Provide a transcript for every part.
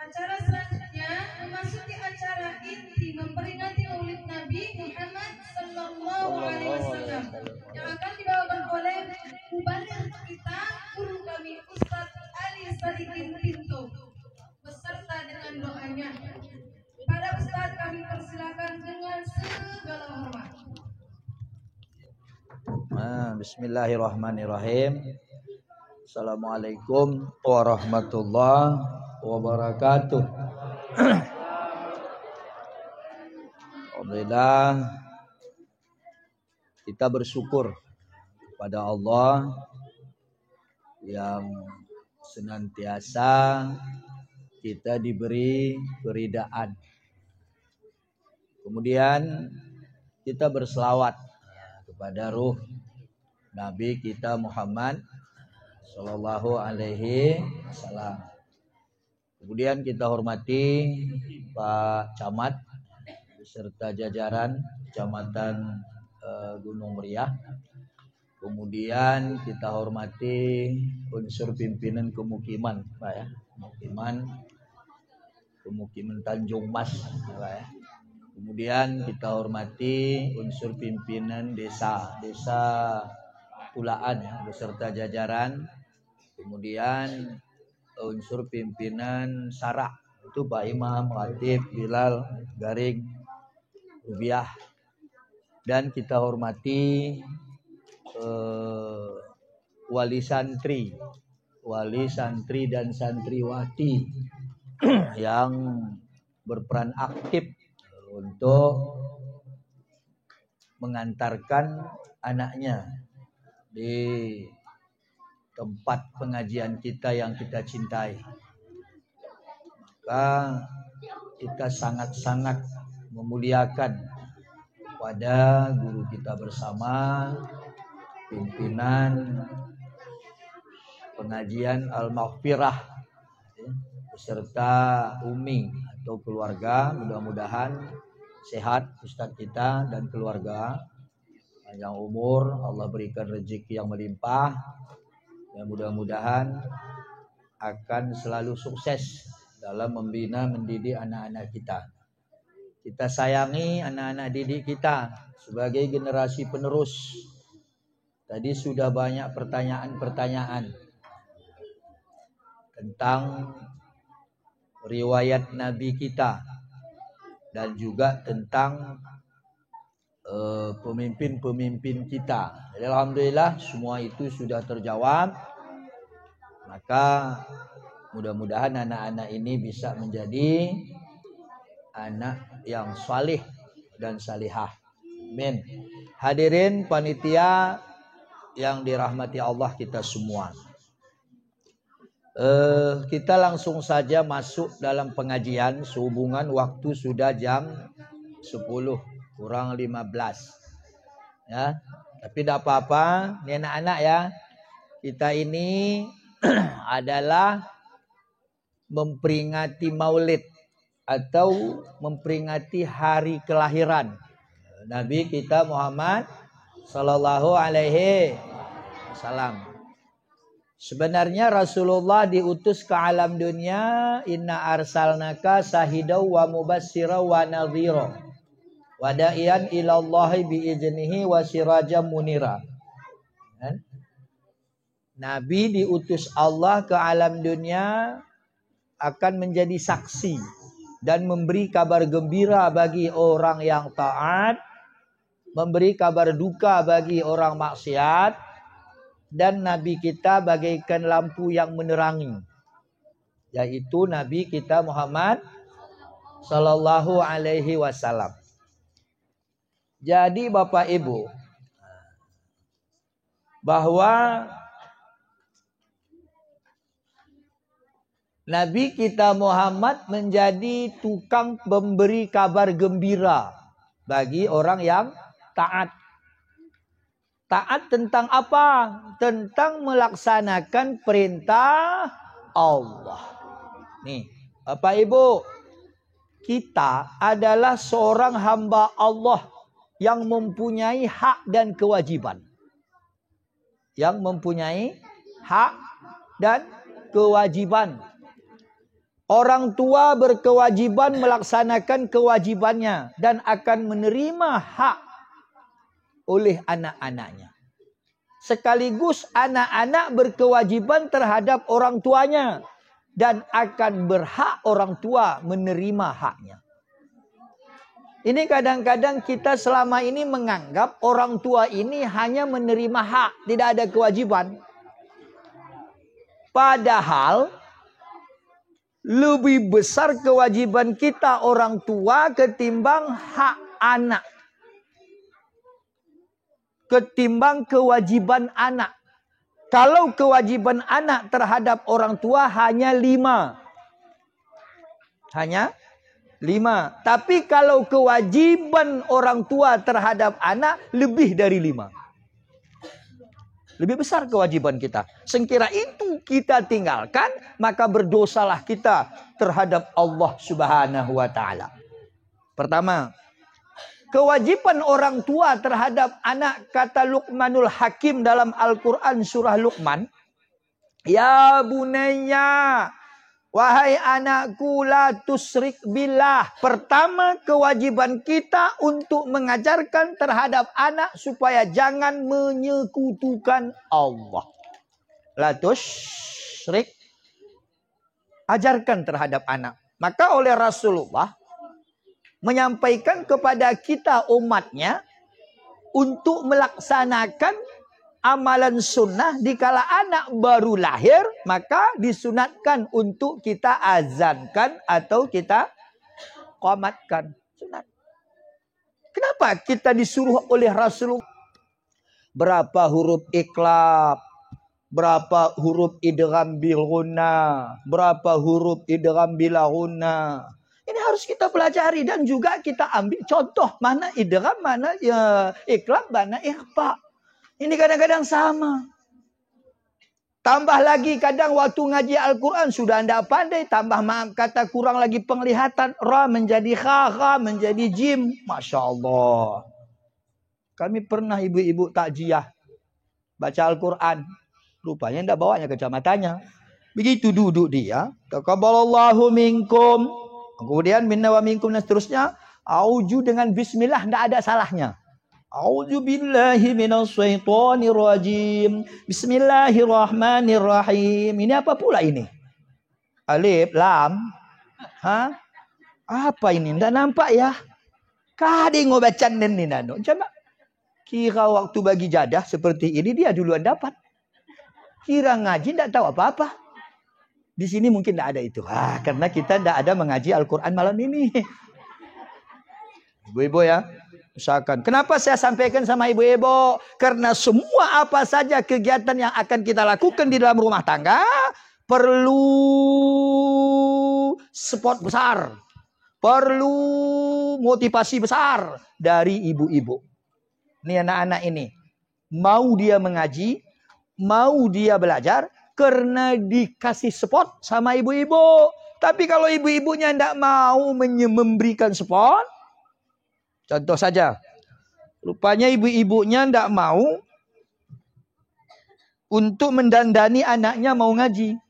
Acara selanjutnya memasuki acara inti memperingati Maulid Nabi Muhammad Sallallahu Alaihi Wasallam yang akan dibawakan oleh mubalir kita, guru kami Ustadz Ali Sadikin Pinto, beserta dengan doanya. Pada Ustadz kami persilakan dengan segala hormat. Bismillahirrahmanirrahim. Assalamualaikum warahmatullahi wabarakatuh. Alhamdulillah, kita bersyukur kepada Allah yang senantiasa kita diberi keridaan. Kemudian kita berselawat kepada ruh Nabi kita Muhammad Sallallahu Alaihi Wasallam. Kemudian kita hormati Pak Camat beserta jajaran Kecamatan Gunung Meriah. Kemudian kita hormati unsur pimpinan kemukiman, Pak ya, pemukiman Tanjung Mas, Pak ya. Kemudian kita hormati unsur pimpinan desa Tulaan ya, beserta jajaran. Kemudian unsur pimpinan Sarak itu Pak Imam, Khatib, Bilal, Garing, Rubiah. Dan kita hormati wali santri dan santriwati yang berperan aktif untuk mengantarkan anaknya di tempat pengajian kita yang kita cintai. Maka kita sangat-sangat memuliakan pada guru kita bersama, pimpinan pengajian Al-Maghfirah beserta Umi atau keluarga. Mudah-mudahan sehat Ustadz kita dan keluarga, panjang umur, Allah berikan rezeki yang melimpah. Dan mudah-mudahan akan selalu sukses dalam membina mendidik anak-anak kita. Kita sayangi anak-anak didik kita sebagai generasi penerus. Tadi sudah banyak pertanyaan-pertanyaan tentang riwayat Nabi kita dan juga tentang pemimpin-pemimpin kita. Jadi alhamdulillah semua itu sudah terjawab. Maka mudah-mudahan anak-anak ini bisa menjadi anak yang salih dan salihah. Amin. Hadirin panitia yang dirahmati Allah kita semua. Kita langsung saja masuk dalam pengajian sehubungan waktu sudah jam 10:15 ya. Tapi tidak apa-apa, ini anak-anak ya. Kita ini adalah memperingati Maulid atau memperingati hari kelahiran Nabi kita Muhammad Sallallahu Alaihi Wasallam. Sebenarnya Rasulullah diutus ke alam dunia, inna arsalnaka sahidau wa mubassira wa nadhira wa da'iyan ilallahi biiznihi wa sirajam munira. Nabi diutus Allah ke alam dunia akan menjadi saksi dan memberi kabar gembira bagi orang yang taat, memberi kabar duka bagi orang maksiat. Dan Nabi kita bagaikan lampu yang menerangi, yaitu Nabi kita Muhammad Sallallahu Alaihi Wasallam. Jadi Bapak Ibu, bahwa Nabi kita Muhammad menjadi tukang memberi kabar gembira bagi orang yang taat. Taat tentang apa? Tentang melaksanakan perintah Allah. Nih, Bapak Ibu, kita adalah seorang hamba Allah yang mempunyai hak dan kewajiban. Yang mempunyai hak dan kewajiban. Orang tua berkewajiban melaksanakan kewajibannya dan akan menerima hak oleh anak-anaknya. Sekaligus anak-anak berkewajiban terhadap orang tuanya dan akan berhak orang tua menerima haknya. Ini kadang-kadang kita selama ini menganggap orang tua ini hanya menerima hak, tidak ada kewajiban. Padahal lebih besar kewajiban kita orang tua ketimbang hak anak. Ketimbang kewajiban anak. Kalau kewajiban anak terhadap orang tua hanya 5. Hanya 5. Tapi kalau kewajiban orang tua terhadap anak lebih dari 5. Lebih besar kewajiban kita. Sekira itu kita tinggalkan, maka berdosalah kita terhadap Allah Subhanahu wa taala. Pertama, kewajiban orang tua terhadap anak, kata Luqmanul Hakim dalam Al-Qur'an surah Luqman, ya bunayya, wahai anakku, la tusrik billah. Pertama, kewajiban kita untuk mengajarkan terhadap anak supaya jangan menyekutukan Allah. La tusrik, ajarkan terhadap anak. Maka oleh Rasulullah menyampaikan kepada kita umatnya untuk melaksanakan amalan sunnah dikala anak baru lahir, maka disunatkan untuk kita azankan atau kita qamatkan. Sunat. Kenapa kita disuruh oleh Rasulullah? Berapa huruf iqlab, berapa huruf idgham bil ghunna, berapa huruf idgham bila ghunna. Ini harus kita pelajari dan juga kita ambil contoh mana idgham, mana iqlab, mana ikhfa. Ini kadang-kadang sama. Tambah lagi kadang waktu ngaji Al-Quran sudah anda pandai. Tambah maaf kata kurang lagi penglihatan. Ra menjadi kha menjadi jim. Masya Allah. Kami pernah ibu-ibu takjiah baca Al-Quran. Rupanya tidak bawanya kacamatanya. Begitu duduk dia. Taqabbalallahu minkum. Kemudian minna wa minkum dan seterusnya. Auju dengan bismillah tidak ada salahnya. A'udzu billahi minasyaitonir rajim. Bismillahirrahmanirrahim. Ini apa pula ini? Alif, lam. Hah? Apa ini? Enggak nampak ya? Kadi ngobacan ini nano. Coba. Kira waktu bagi jadah seperti ini dia duluan dapat. Kira ngaji enggak tahu apa-apa. Di sini mungkin enggak ada itu. Karena kita enggak ada mengaji Al-Qur'an malam ini. Ibu-ibu ya. Usahakan. Kenapa saya sampaikan sama ibu-ibu? Karena semua apa saja kegiatan yang akan kita lakukan di dalam rumah tangga perlu support besar. Perlu motivasi besar dari ibu-ibu. Ini anak-anak ini. Mau dia mengaji, mau dia belajar karena dikasih support sama ibu-ibu. Tapi kalau ibu-ibunya tidak mau memberikan support, contoh saja, rupanya ibu-ibunya tidak mau untuk mendandani anaknya mau ngaji.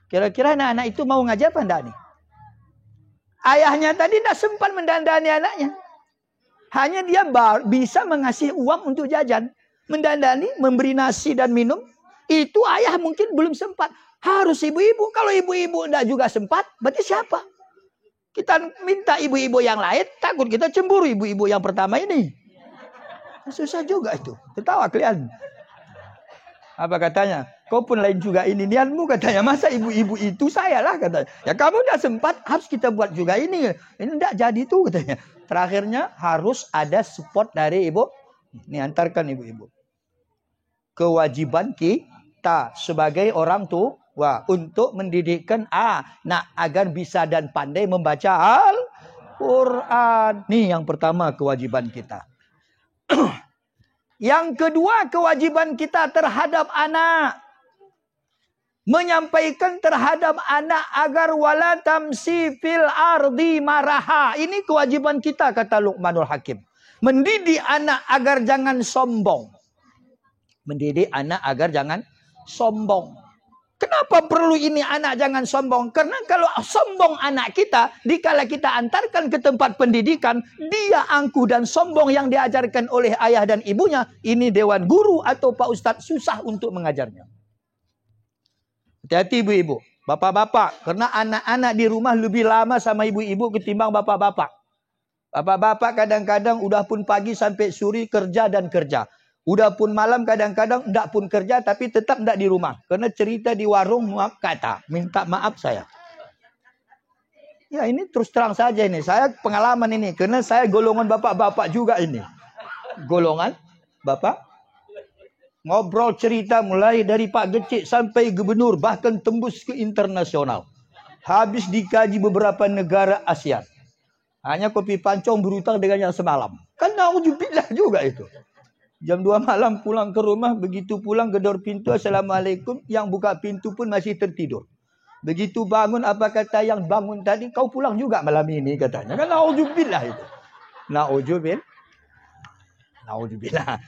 Kira-kira anak-anak itu mau ngaji apa enggak nih? Ayahnya tadi tidak sempat mendandani anaknya. Hanya dia bisa mengasih uang untuk jajan. Mendandani, memberi nasi dan minum. Itu ayah mungkin belum sempat. Harus ibu-ibu. Kalau ibu-ibu tidak juga sempat, berarti siapa? Kita minta ibu-ibu yang lain, takut kita cemburu ibu-ibu yang pertama ini. Susah juga itu. Tertawa kalian. Apa katanya? Kau pun lain juga ini niatmu katanya. Masa ibu-ibu itu saya lah katanya. Ya kamu udah sempat, harus kita buat juga ini. Ini enggak jadi tuh katanya. Terakhirnya harus ada support dari ibu. Ini antarkan ibu-ibu. Kewajiban kita sebagai orang tua. Wah, untuk mendidikkan anak agar bisa dan pandai membaca Al-Quran. Nih yang pertama kewajiban kita. Yang kedua kewajiban kita terhadap anak. Menyampaikan terhadap anak agar wala tamsi fil ardi maraha. Ini kewajiban kita kata Luqmanul Hakim. Mendidik anak agar jangan sombong. Mendidik anak agar jangan sombong. Kenapa perlu ini anak jangan sombong? Karena kalau sombong anak kita, dikala kita antarkan ke tempat pendidikan, dia angkuh dan sombong yang diajarkan oleh ayah dan ibunya, ini dewan guru atau Pak Ustadz susah untuk mengajarnya. Hati-hati ibu-ibu, bapak-bapak, karena anak-anak di rumah lebih lama sama ibu-ibu ketimbang bapak-bapak. Bapak-bapak kadang-kadang udah pun pagi sampai sore kerja dan kerja. Udah pun malam kadang-kadang enggak pun kerja tapi tetap enggak di rumah. Karena cerita di warung maaf kata. Minta maaf saya. Ya ini terus terang saja ini. Saya pengalaman ini. Karena saya golongan bapak-bapak juga ini. Golongan bapak. Ngobrol cerita mulai dari Pak Gecik sampai gubernur. Bahkan tembus ke internasional. Habis dikaji beberapa negara Asia. Hanya kopi pancong berutang dengan yang semalam. Kan naudzubillah juga itu. Jam 2 malam pulang ke rumah, begitu pulang gedor pintu, Assalamualaikum, yang buka pintu pun masih tertidur. Begitu bangun, apa kata yang bangun tadi, kau pulang juga malam ini katanya. Kan naudzubillah itu. Naudzubillah. Naudzubillah.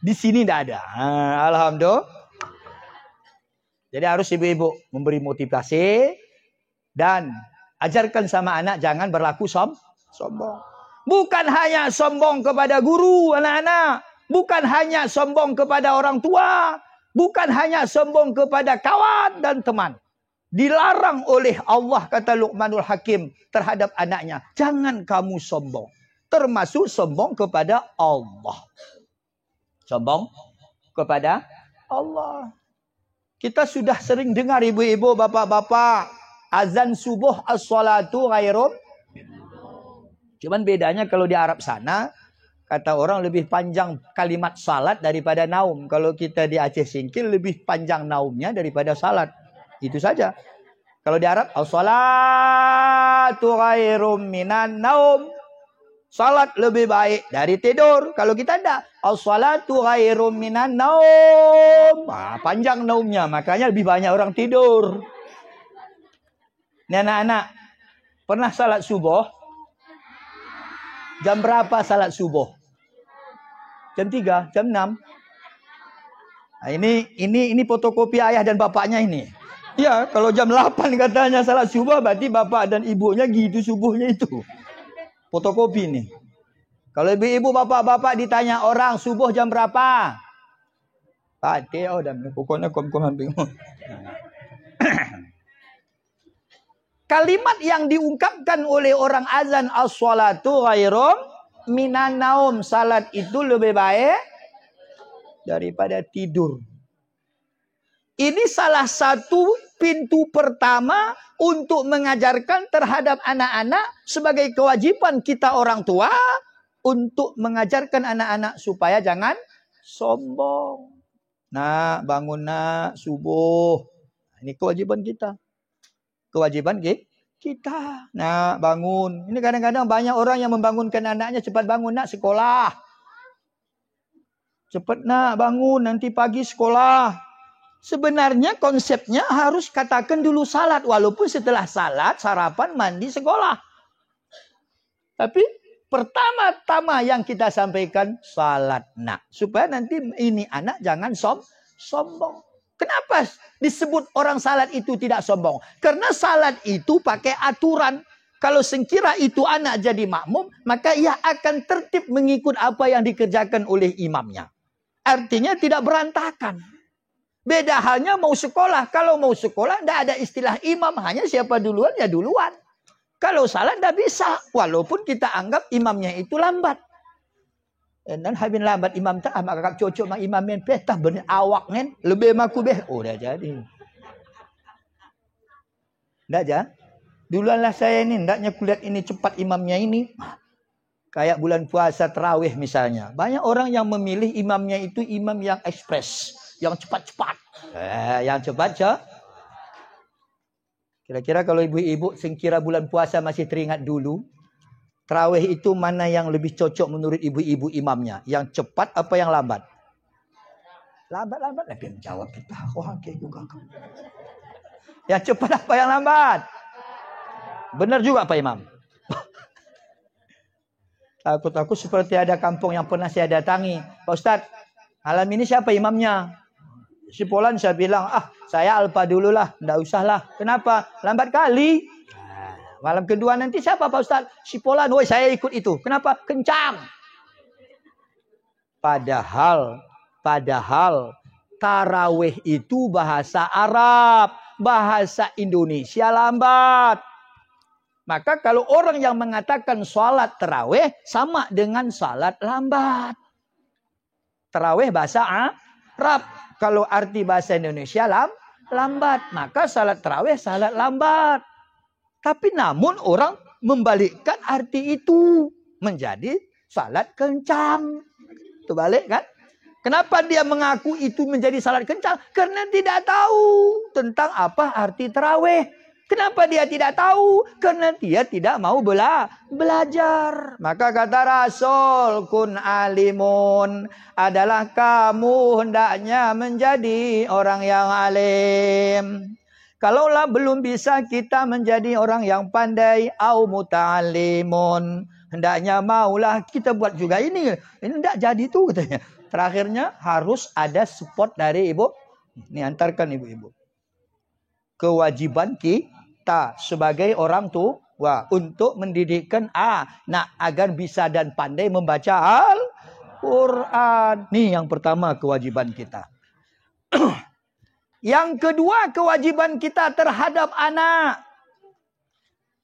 Di sini tidak ada. Alhamdulillah. Jadi harus ibu-ibu memberi motivasi dan ajarkan sama anak jangan berlaku sombong. Bukan hanya sombong kepada guru anak-anak. Bukan hanya sombong kepada orang tua. Bukan hanya sombong kepada kawan dan teman. Dilarang oleh Allah, kata Luqmanul Hakim terhadap anaknya. Jangan kamu sombong. Termasuk sombong kepada Allah. Sombong kepada Allah. Kita sudah sering dengar ibu-ibu, bapak-bapak. Azan subuh as-salatu ghairum. Cuman bedanya kalau di Arab sana. Kata orang lebih panjang kalimat salat daripada naum. Kalau kita di Aceh Singkil lebih panjang naumnya daripada salat. Itu saja. Kalau di Arab, as-salatu khairum minan naum. Salat lebih baik dari tidur. Kalau kita tidak, as-salatu khairum minan naum. Panjang naumnya, makanya lebih banyak orang tidur. Ini anak-anak, pernah salat subuh? Jam berapa salat subuh? Jam 3, jam 6. Nah, ini fotokopi ayah dan bapaknya ini. Ya, kalau jam 8 katanya salat subuh, berarti bapak dan ibunya gitu subuhnya itu. Fotokopi ini. Kalau ibu-ibu, bapak-bapak ditanya orang subuh jam berapa? Pak, dan pokoknya bingung. Kalimat yang diungkapkan oleh orang azan as-salatu ghairum minan naum, salat itu lebih baik daripada tidur. Ini salah satu pintu pertama untuk mengajarkan terhadap anak-anak sebagai kewajiban kita orang tua untuk mengajarkan anak-anak supaya jangan sombong. Nah, bangun nak subuh. Ini kewajiban kita. Kewajiban kita. Nah, bangun. Ini kadang-kadang banyak orang yang membangunkan anaknya, cepat bangun nak sekolah. Cepat nak bangun, nanti pagi sekolah. Sebenarnya konsepnya harus katakan dulu salat. Walaupun setelah salat, sarapan, mandi, sekolah. Tapi pertama-tama yang kita sampaikan salat nak. Supaya nanti ini anak jangan sombong. Kenapa disebut orang salat itu tidak sombong? Karena salat itu pakai aturan. Kalau sekira itu anak jadi makmum, maka ia akan tertib mengikut apa yang dikerjakan oleh imamnya. Artinya tidak berantakan. Beda halnya mau sekolah. Kalau mau sekolah tidak ada istilah imam. Hanya siapa duluan ya duluan. Kalau salat tidak bisa. Walaupun kita anggap imamnya itu lambat. Dan habis lambat imam tak maka cocok mak imam men petah benar awak men lebih maku beh dah jadi. Ndak aja. Duluanlah saya ini ndaknya kulihat ini cepat imamnya ini. Kayak bulan puasa tarawih misalnya. Banyak orang yang memilih imamnya itu imam yang ekspres, yang cepat-cepat. Yang cepat je. Kira-kira kalau ibu-ibu sekira bulan puasa masih teringat dulu. Tarawih itu mana yang lebih cocok menurut ibu-ibu imamnya? Yang cepat apa yang lambat? Lambat-lambat. Dia menjawab kita. Wah, kayak juga. Yang cepat apa yang lambat? Benar juga Pak Imam. Takut-takut seperti ada kampung yang pernah saya datangi. Pak Ustadz, malam ini siapa imamnya? Si Polan saya bilang, saya alfa dulu lah, enggak usah lah. Kenapa? Lambat kali. Malam kedua nanti siapa Pak Ustaz? Si Polan, woi saya ikut itu. Kenapa? Kencang. Padahal tarawih itu bahasa Arab, bahasa Indonesia lambat. Maka kalau orang yang mengatakan sholat tarawih sama dengan sholat lambat. Tarawih bahasa Arab. Kalau arti bahasa Indonesia lambat. Maka salat tarawih salat lambat. Tapi namun orang membalikkan arti itu. Menjadi salat kencang. Itu balik kan? Kenapa dia mengaku itu menjadi salat kencang? Karena tidak tahu tentang apa arti tarawih. Kenapa dia tidak tahu? Karena dia tidak mau belajar. Maka kata Rasul, kun alimun, adalah kamu hendaknya menjadi orang yang alim. Kalaulah belum bisa kita menjadi orang yang pandai, au muta'alimun, hendaknya maulah kita buat juga ini. Ini tidak jadi tuh katanya. Terakhirnya harus ada support dari ibu. Ini antarkan ibu-ibu. Kewajiban kita sebagai orang tua untuk mendidikkan anak agar bisa dan pandai membaca Al-Quran. Nih yang pertama kewajiban kita. Yang kedua kewajiban kita terhadap anak.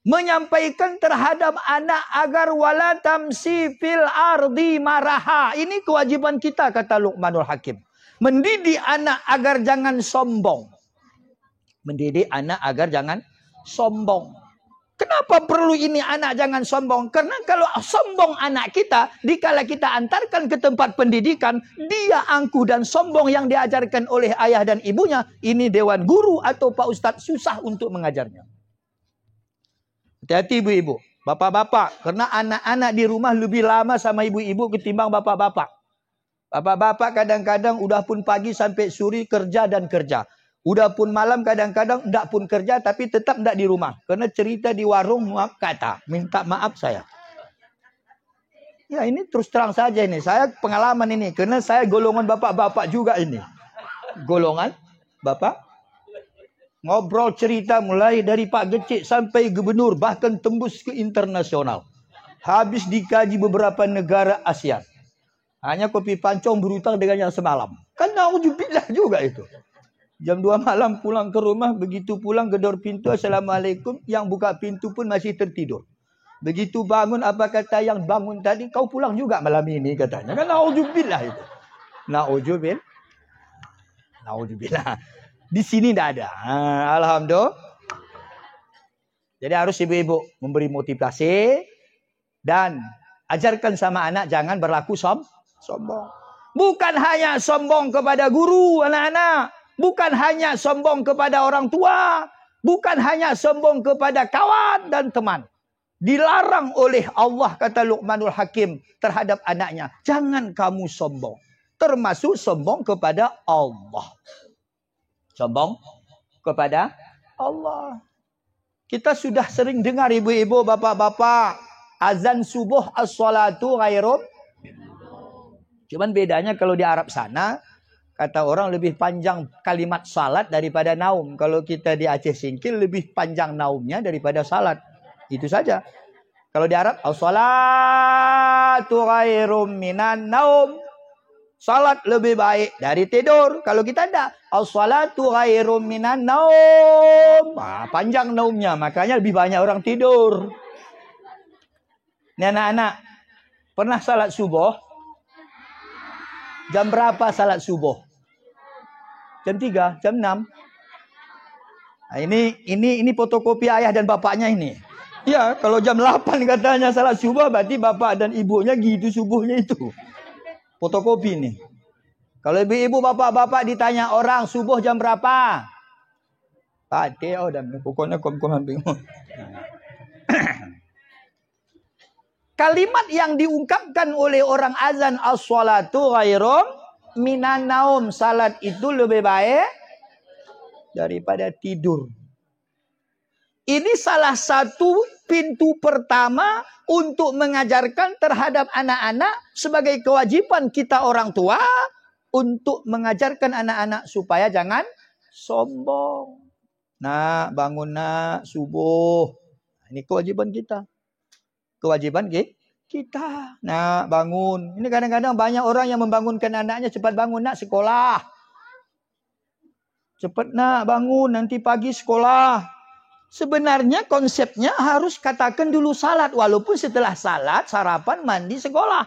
Menyampaikan terhadap anak agar wala tamsi fil ardi maraha. Ini kewajiban kita kata Luqmanul Hakim. Mendidik anak agar jangan sombong. Mendidik anak agar jangan sombong. Kenapa perlu ini anak jangan sombong? Karena kalau sombong anak kita, dikala kita antarkan ke tempat pendidikan, dia angkuh dan sombong yang diajarkan oleh ayah dan ibunya, ini dewan guru atau Pak Ustadz susah untuk mengajarnya. Hati-hati ibu-ibu, bapak-bapak, karena anak-anak di rumah lebih lama sama ibu-ibu ketimbang bapak-bapak. Bapak-bapak kadang-kadang udah pun pagi sampai sore kerja dan kerja. Udah pun malam kadang-kadang enggak pun kerja tapi tetap enggak di rumah. Karena cerita di warung maaf kata. Minta maaf saya. Ya ini terus terang saja ini. Saya pengalaman ini. Karena saya golongan bapak-bapak juga ini. Golongan bapak. Ngobrol cerita mulai dari Pak Gecik sampai gubernur. Bahkan tembus ke internasional. Habis dikaji beberapa negara ASEAN. Hanya kopi pancong berutang dengan yang semalam. Kan na'udzubillah juga itu. Jam 2 malam pulang ke rumah, begitu pulang gedor pintu, Assalamualaikum, yang buka pintu pun masih tertidur. Begitu bangun, apa kata yang bangun tadi, kau pulang juga malam ini katanya. Kan na'udzubillah itu. Na'udzubillah. Di sini tidak ada. Alhamdulillah. Jadi harus ibu-ibu memberi motivasi dan ajarkan sama anak jangan berlaku sombong. Bukan hanya sombong kepada guru anak-anak. Bukan hanya sombong kepada orang tua. Bukan hanya sombong kepada kawan dan teman. Dilarang oleh Allah, kata Luqmanul Hakim terhadap anaknya. Jangan kamu sombong. Termasuk sombong kepada Allah. Sombong kepada Allah. Kita sudah sering dengar ibu-ibu, bapak-bapak. Azan subuh as-salatu ghairum. Cuman bedanya kalau di Arab sana. Kata orang lebih panjang kalimat salat daripada naum. Kalau kita di Aceh Singkil lebih panjang naumnya daripada salat. Itu saja. Kalau di Arab, as-salatu khairum minan naum. Salat lebih baik dari tidur. Kalau kita tidak, as-salatu khairum minan naum. Panjang naumnya, makanya lebih banyak orang tidur. Ini anak-anak, pernah salat subuh? Jam berapa salat subuh? Jam 3, jam 6. Nah, ini fotokopi ayah dan bapaknya ini. Ya, kalau jam 8 katanya salat subuh, berarti bapak dan ibunya gitu subuhnya itu. Fotokopi ini. Kalau ibu-ibu bapak-bapak ditanya orang subuh jam berapa? Pak, dan pokoknya kom-kom bingung. Kalimat yang diungkapkan oleh orang azan as-salatu ghairum minan naum. Salat itu lebih baik daripada tidur. Ini salah satu pintu pertama untuk mengajarkan terhadap anak-anak sebagai kewajiban kita orang tua untuk mengajarkan anak-anak supaya jangan sombong. Nak, bangun nak, subuh. Ini kewajiban kita. Kewajiban kita. Nak, bangun. Ini kadang-kadang banyak orang yang membangunkan anaknya, cepat bangun nak, sekolah. Cepat nak, bangun, nanti pagi sekolah. Sebenarnya konsepnya harus katakan dulu salat. Walaupun setelah salat, sarapan, mandi, sekolah.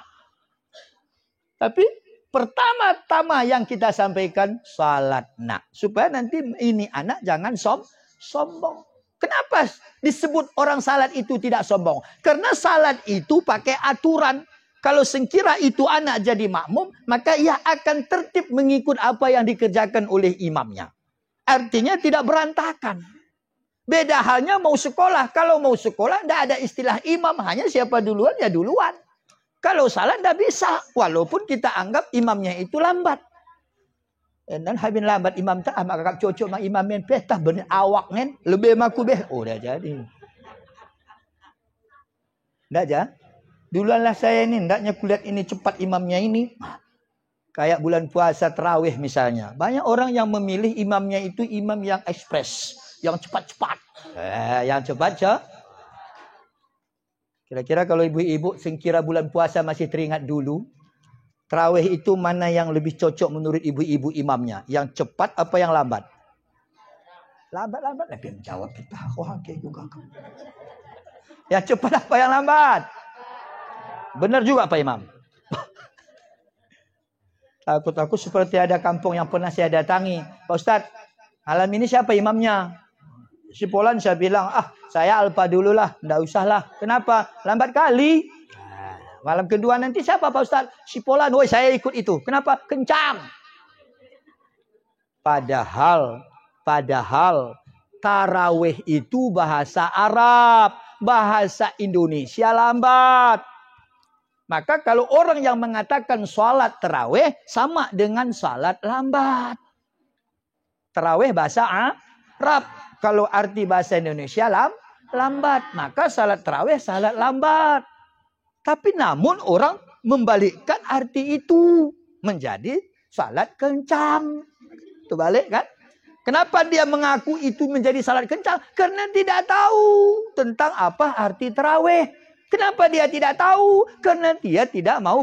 Tapi pertama-tama yang kita sampaikan, salat nak. Supaya nanti ini anak jangan sombong. Kenapa disebut orang salat itu tidak sombong? Karena salat itu pakai aturan. Kalau sekira itu anak jadi makmum, maka ia akan tertib mengikut apa yang dikerjakan oleh imamnya. Artinya tidak berantakan. Beda halnya mau sekolah. Kalau mau sekolah tidak ada istilah imam. Hanya siapa duluan ya duluan. Kalau salah tidak bisa. Walaupun kita anggap imamnya itu lambat. Dan habis lambat imam tak. Maka cocok sama imam yang petah. Benar awak nen. Lebih maku beh. Oh dah jadi. Tidak aja. Duluanlah saya ini. Tidaknya kulihat ini cepat imamnya ini. Kayak bulan puasa terawih misalnya. Banyak orang yang memilih imamnya itu imam yang ekspres. Yang cepat-cepat. Yang cepat. Kira-kira kalau ibu-ibu sekira bulan puasa masih teringat dulu. Terawih itu mana yang lebih cocok menurut ibu-ibu imamnya? Yang cepat apa yang lambat? Lambat. Dia menjawab kita. Wah, kayak juga. Yang cepat apa yang lambat? Benar juga Pak Imam. Takut-takut seperti ada kampung yang pernah saya datangi. Pak Ustadz, malam ini siapa imamnya? Si Polan saya bilang, saya alpa dulu lah. Tidak usah lah. Kenapa? Lambat kali. Malam kedua nanti siapa Pak Ustadz? Si Polan. Woi saya ikut itu. Kenapa? Kencang. Padahal tarawih itu bahasa Arab. Bahasa Indonesia lambat. Maka kalau orang yang mengatakan sholat tarawih sama dengan sholat lambat. Tarawih bahasa Arab. Kalau arti bahasa Indonesia lambat. Maka salat tarawih salat lambat. Tapi namun orang membalikkan arti itu. Menjadi salat kencang. Itu balik kan? Kenapa dia mengaku itu menjadi salat kencang? Karena tidak tahu tentang apa arti tarawih. Kenapa dia tidak tahu? Karena dia tidak mau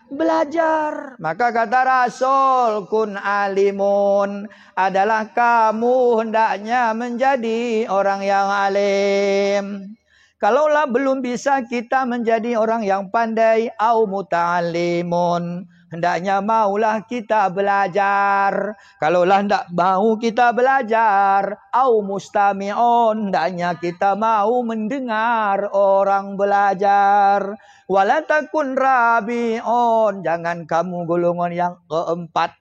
belajar. Maka kata Rasul, kun alimun. Adalah kamu hendaknya menjadi orang yang alim. Kalaulah belum bisa kita menjadi orang yang pandai. Au muta'alimun. Hendaknya maulah kita belajar. Kalaulah tidak mau kita belajar. Au mustami'un. Hendaknya kita mau mendengar orang belajar. Walatakun rabi'un. Jangan kamu golongan yang keempat.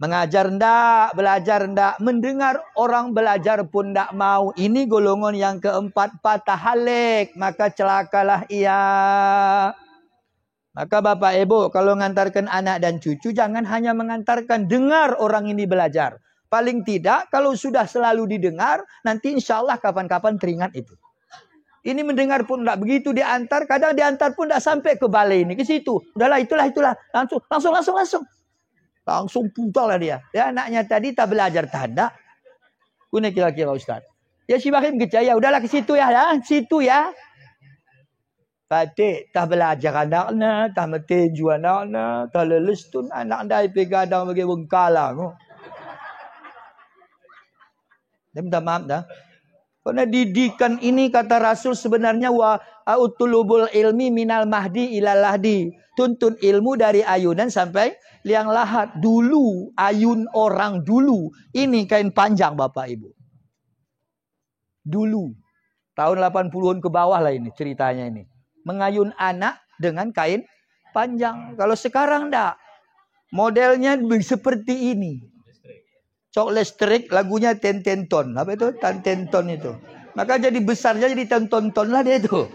Mengajar ndak, belajar ndak, mendengar orang belajar pun ndak mau. Ini golongan yang keempat, patah halik. Maka celakalah ia. Maka Bapak Ibu kalau mengantarkan anak dan cucu jangan hanya mengantarkan dengar orang ini belajar. Paling tidak kalau sudah selalu didengar nanti insya Allah kapan-kapan teringat itu. Ini mendengar pun tidak begitu diantar. Kadang diantar pun tidak sampai ke balai ini ke situ. Udahlah itulah. Langsung. Langsung putar lah dia. Ya anaknya tadi tak belajar tanda. Kuna kira-kira Ustaz. Ya si Bahim kecaya. Udahlah ke situ ya. Situ ya. Patik tak belajar anaknya, tak metinju anaknya, tak lelestun anak dah pegadang bagi bengkala. Dia minta maaf dah. Karena didikan ini kata Rasul sebenarnya wa autulubul ilmi minal mahdi ilal lahdi. Tuntun ilmu dari ayunan sampai liang lahat. Dulu ayun orang dulu. Ini kain panjang Bapak Ibu. Dulu. Tahun 80-an ke bawah lah ini ceritanya ini. Mengayun anak dengan kain panjang. Kalau sekarang enggak. Modelnya seperti ini. Cok listrik lagunya Tententon. Apa itu? Tententon itu. Maka jadi besarnya jadi tonton-ton lah dia itu.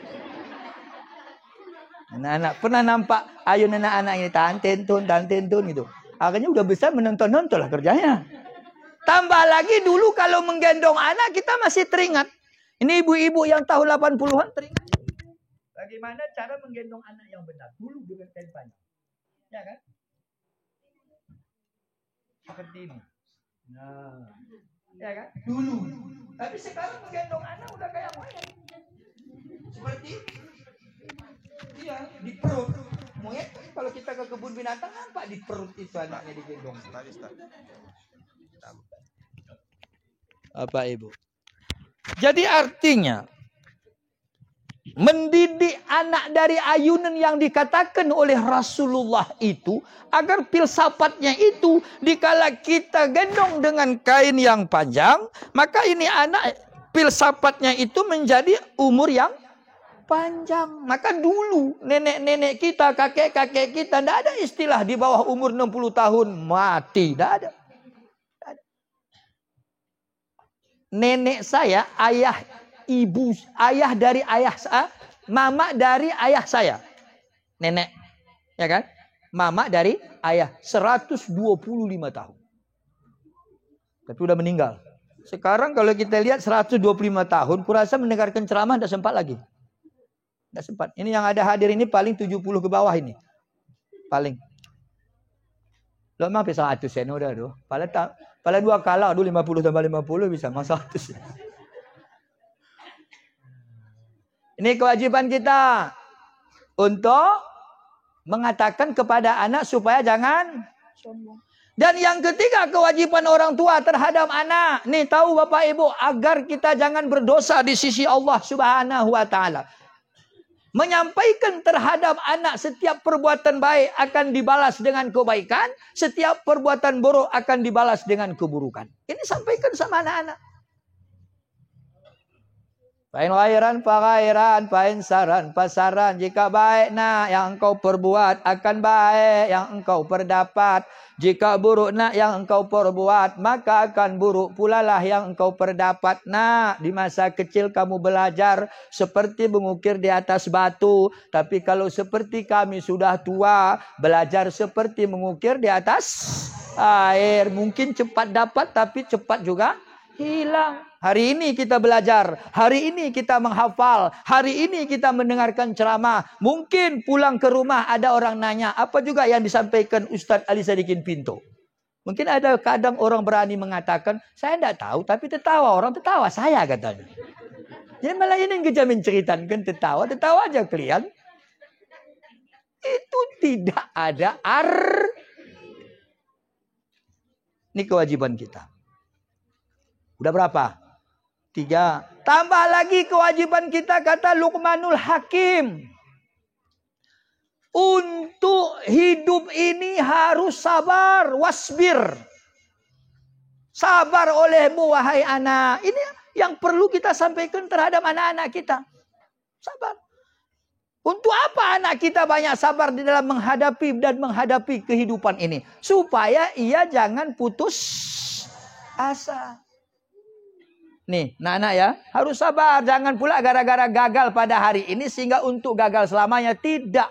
Anak-anak pernah nampak ayun anak-anak ini Tententon gitu. Akhirnya udah besar menonton-nonton lah kerjanya. Tambah lagi dulu kalau menggendong anak kita masih teringat. Ini ibu-ibu yang tahun 80-an teringat. Bagaimana cara menggendong anak yang benar? Dulu dengan kain panjang. Ya kan? Seperti ini. Nah, ya kan? Dulu. Tapi sekarang menggendong anak udah kayak monyet. Seperti iya, di perut. Monyet kalau kita ke kebun binatang nampak di perut itu anaknya digendong. Apa Ibu? Jadi artinya mendidik anak dari ayunan yang dikatakan oleh Rasulullah itu agar filsafatnya itu dikala kita gendong dengan kain yang panjang, maka ini anak filsafatnya itu menjadi umur yang panjang. Maka dulu nenek-nenek kita, kakek-kakek kita tidak ada istilah di bawah umur 60 tahun mati, tidak ada. Nenek saya, ayah dari ayah saya, mama dari ayah saya. Nenek, ya kan? Mama dari ayah 125 tahun. Tapi udah meninggal. Sekarang kalau kita lihat 125 tahun, kurasa mendengarkan ceramah tidak sempat lagi. Tidak sempat. Ini yang ada hadir ini paling 70 ke bawah ini. Paling. Lo mah bisa 100 sen udah tuh. Pala dua kala aduh 50 tambah 50 bisa masa 100. Ini kewajiban kita untuk mengatakan kepada anak supaya jangan sombong. Dan yang ketiga kewajiban orang tua terhadap anak. Nih tahu Bapak Ibu agar kita jangan berdosa di sisi Allah Subhanahu wa taala. Menyampaikan terhadap anak setiap perbuatan baik akan dibalas dengan kebaikan. Setiap perbuatan buruk akan dibalas dengan keburukan. Ini sampaikan sama anak-anak. Pain khairan fa khairan, pain saran pasaran. Jika baik nak yang engkau perbuat akan baik yang engkau perdapat. Jika buruk nak yang engkau perbuat maka akan buruk pula lah yang engkau perdapat. Nak, di masa kecil kamu belajar seperti mengukir di atas batu. Tapi kalau seperti kami sudah tua, belajar seperti mengukir di atas air. Mungkin cepat dapat tapi cepat juga hilang. Hari ini kita belajar, hari ini kita menghafal, hari ini kita mendengarkan ceramah. Mungkin pulang ke rumah ada orang nanya, apa juga yang disampaikan Ustadz Ali Sadikin Pinto? Mungkin ada kadang orang berani mengatakan, saya tidak tahu, tapi tertawa. Orang tertawa, saya katanya. Jadi malah ini yang menceritakan tertawa aja kalian. Itu tidak ada Ini kewajiban kita. Udah berapa? 3. Tambah lagi kewajiban kita kata Luqmanul Hakim. Untuk hidup ini harus sabar. Wasbir. Sabar olehmu wahai anak. Ini yang perlu kita sampaikan terhadap anak-anak kita. Sabar. Untuk apa anak kita banyak sabar di dalam menghadapi kehidupan ini? Supaya ia jangan putus asa. Nih, anak-anak ya, harus sabar. Jangan pula gara-gara gagal pada hari ini sehingga untuk gagal selamanya. Tidak.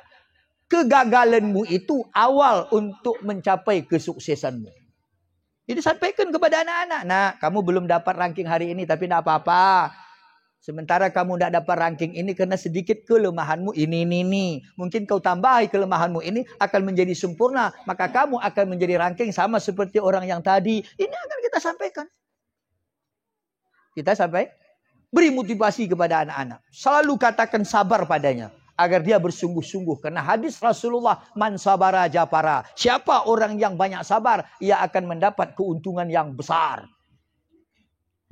Kegagalanmu itu awal untuk mencapai kesuksesanmu. Jadi sampaikan kepada anak-anak. Nah, kamu belum dapat ranking hari ini tapi tidak apa-apa. Sementara kamu tidak dapat ranking ini karena sedikit kelemahanmu ini. Mungkin kau tambahi kelemahanmu ini akan menjadi sempurna. Maka kamu akan menjadi ranking sama seperti orang yang tadi. Ini akan kita sampaikan. Kita sampai beri motivasi kepada anak-anak. Selalu katakan sabar padanya. Agar dia bersungguh-sungguh. Karena hadis Rasulullah, man sabara japara. Siapa orang yang banyak sabar, ia akan mendapat keuntungan yang besar.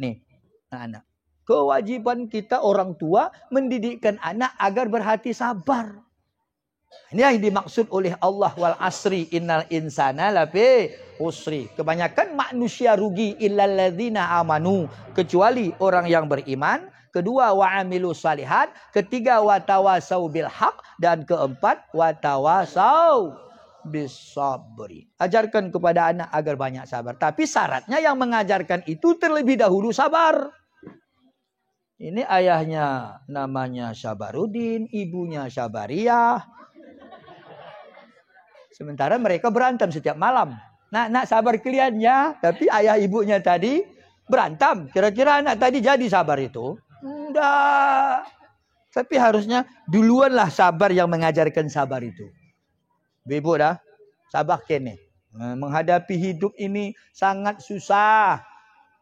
Nih, anak-anak. Kewajiban kita orang tua mendidikkan anak agar berhati sabar. Ini yang dimaksud oleh Allah wal asri innal insana lafi usri. Kebanyakan manusia rugi illal ladzina amanu, kecuali orang yang beriman. Kedua wa amilu salihat, ketiga wa tawasau bil haq, dan keempat wa tawasau bis sabri. Ajarkan kepada anak agar banyak sabar. Tapi syaratnya yang mengajarkan itu terlebih dahulu sabar. Ini ayahnya namanya Sabarudin, ibunya Sabariyah. Sementara mereka berantem setiap malam. Nak sabar kalian ya. Tapi ayah ibunya tadi berantem. Kira-kira anak tadi jadi sabar itu? Enggak. Tapi harusnya duluanlah sabar yang mengajarkan sabar itu. Ibu dah. Sabar kene. Menghadapi hidup ini sangat susah.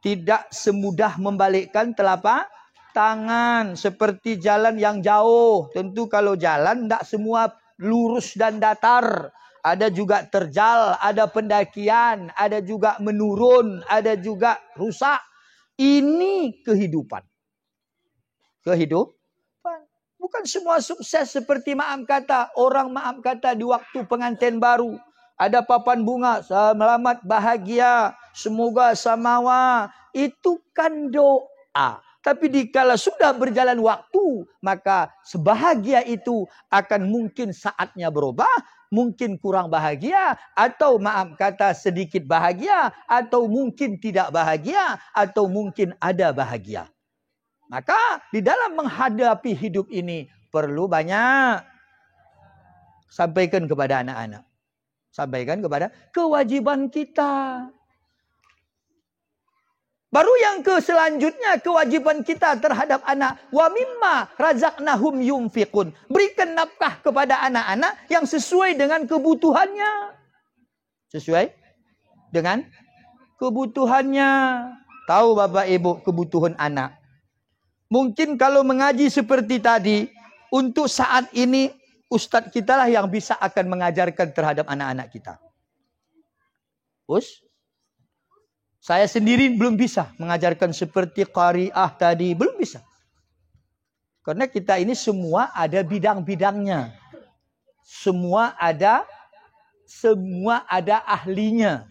Tidak semudah membalikkan telapak tangan. Seperti jalan yang jauh. Tentu kalau jalan tidak semua lurus dan datar. Ada juga terjal, ada pendakian, ada juga menurun, ada juga rusak. Ini kehidupan. Kehidupan. Bukan semua sukses seperti maaf kata. Orang maaf kata di waktu pengantin baru. Ada papan bunga, selamat bahagia, semoga samawa. Itu kan doa. Tapi dikala sudah berjalan waktu, maka sebahagia itu akan mungkin saatnya berubah. Mungkin kurang bahagia, atau maaf kata sedikit bahagia, atau mungkin tidak bahagia, atau mungkin ada bahagia. Maka di dalam menghadapi hidup ini perlu banyak. Sampaikan kepada anak-anak. Sampaikan kepada kewajiban kita. Baru yang selanjutnya kewajiban kita terhadap anak. Wa mimma razaqnahum yunfiqun. Berikan nafkah kepada anak-anak yang sesuai dengan kebutuhannya. Sesuai dengan kebutuhannya. Tahu Bapak Ibu kebutuhan anak. Mungkin kalau mengaji seperti tadi, untuk saat ini ustadz kita lah yang bisa akan mengajarkan terhadap anak-anak kita. Saya sendiri belum bisa mengajarkan seperti qari'ah tadi. Belum bisa. Karena kita ini semua ada bidang-bidangnya. Semua ada ahlinya.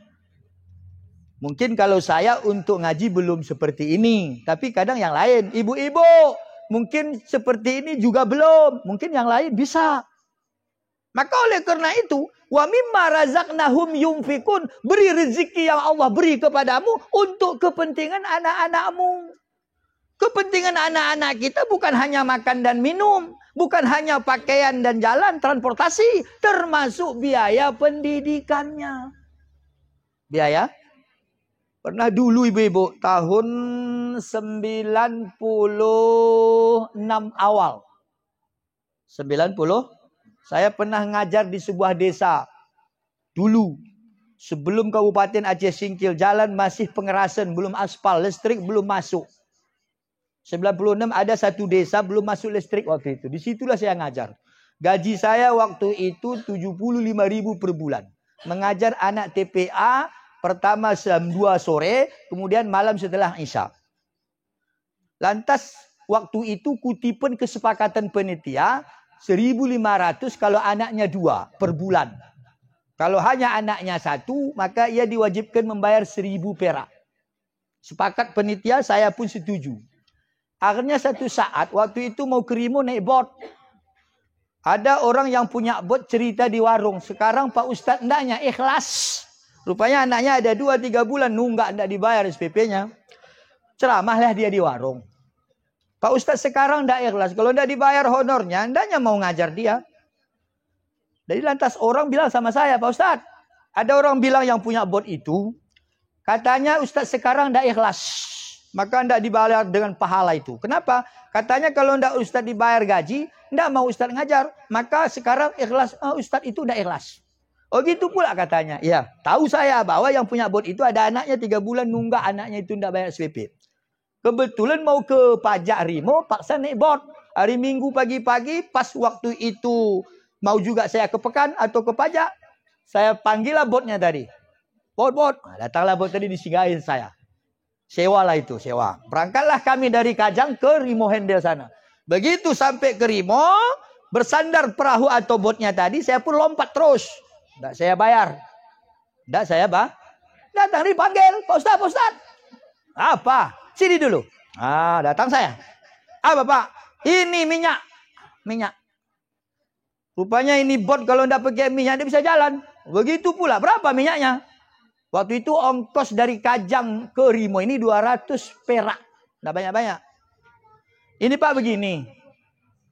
Mungkin kalau saya untuk ngaji belum seperti ini. Tapi kadang yang lain. Ibu-ibu mungkin seperti ini juga belum. Mungkin yang lain bisa. Maka oleh karena itu, wa mimma razaqnahum yunfikun, beri rezeki yang Allah beri kepadamu untuk kepentingan anak-anakmu. Kepentingan anak-anak kita bukan hanya makan dan minum, bukan hanya pakaian dan jalan, transportasi, termasuk biaya pendidikannya. Biaya? Pernah dulu ibu-ibu, tahun 96 awal. 90 saya pernah ngajar di sebuah desa. Dulu. Sebelum Kabupaten Aceh Singkil. Jalan masih pengerasan. Belum aspal. Listrik belum masuk. 96 ada satu desa belum masuk listrik waktu itu. Disitulah saya ngajar. Gaji saya waktu itu 75.000 per bulan. Mengajar anak TPA. Pertama jam 2 sore. Kemudian malam setelah Isya. Lantas waktu itu kutipan kesepakatan panitia. 1.500 kalau anaknya 2 per bulan. Kalau hanya anaknya 1, maka ia diwajibkan membayar 1.000 perak. Sepakat penitia, saya pun setuju. Akhirnya satu saat, waktu itu mau ke Rimo naik bot. Ada orang yang punya bot cerita di warung. Sekarang Pak Ustadz ndaknya ikhlas. Rupanya anaknya ada 2-3 bulan nunggak ndak dibayar SPP-nya. Ceramahlah dia di warung. Pak Ustadz sekarang tidak ikhlas. Kalau tidak dibayar honornya, hendaknya mau ngajar dia. Jadi lantas orang bilang sama saya, Pak Ustadz, ada orang bilang yang punya bot itu, katanya Ustadz sekarang tidak ikhlas. Maka tidak dibayar dengan pahala itu. Kenapa? Katanya kalau tidak Ustadz dibayar gaji, tidak mau Ustadz ngajar. Maka sekarang ikhlas, Ustadz itu tidak ikhlas. Oh gitu pula katanya. Ya, tahu saya bahwa yang punya bot itu ada anaknya 3 bulan nunggak anaknya itu tidak bayar SPP. Kebetulan mau ke pajak Rimo, paksa naik bot. Hari Minggu pagi-pagi, pas waktu itu mau juga saya ke Pekan atau ke pajak, saya panggillah botnya tadi. Bot. Datanglah bot tadi disinggahin saya. Sewalah itu, sewa. Berangkatlah kami dari Kajang ke Rimo Hendel sana. Begitu sampai ke Rimo, bersandar perahu atau botnya tadi, saya pun lompat terus. Tidak saya bayar. Tidak saya datang dipanggil, Pak Ustadz. Apa? Sini dulu. Datang saya. Pak? Ini minyak. Rupanya ini bot kalau tidak pakai minyak dia bisa jalan. Begitu pula. Berapa minyaknya? Waktu itu ongkos dari Kajang ke Rimo ini 200 perak. Tidak banyak-banyak. Ini Pak begini.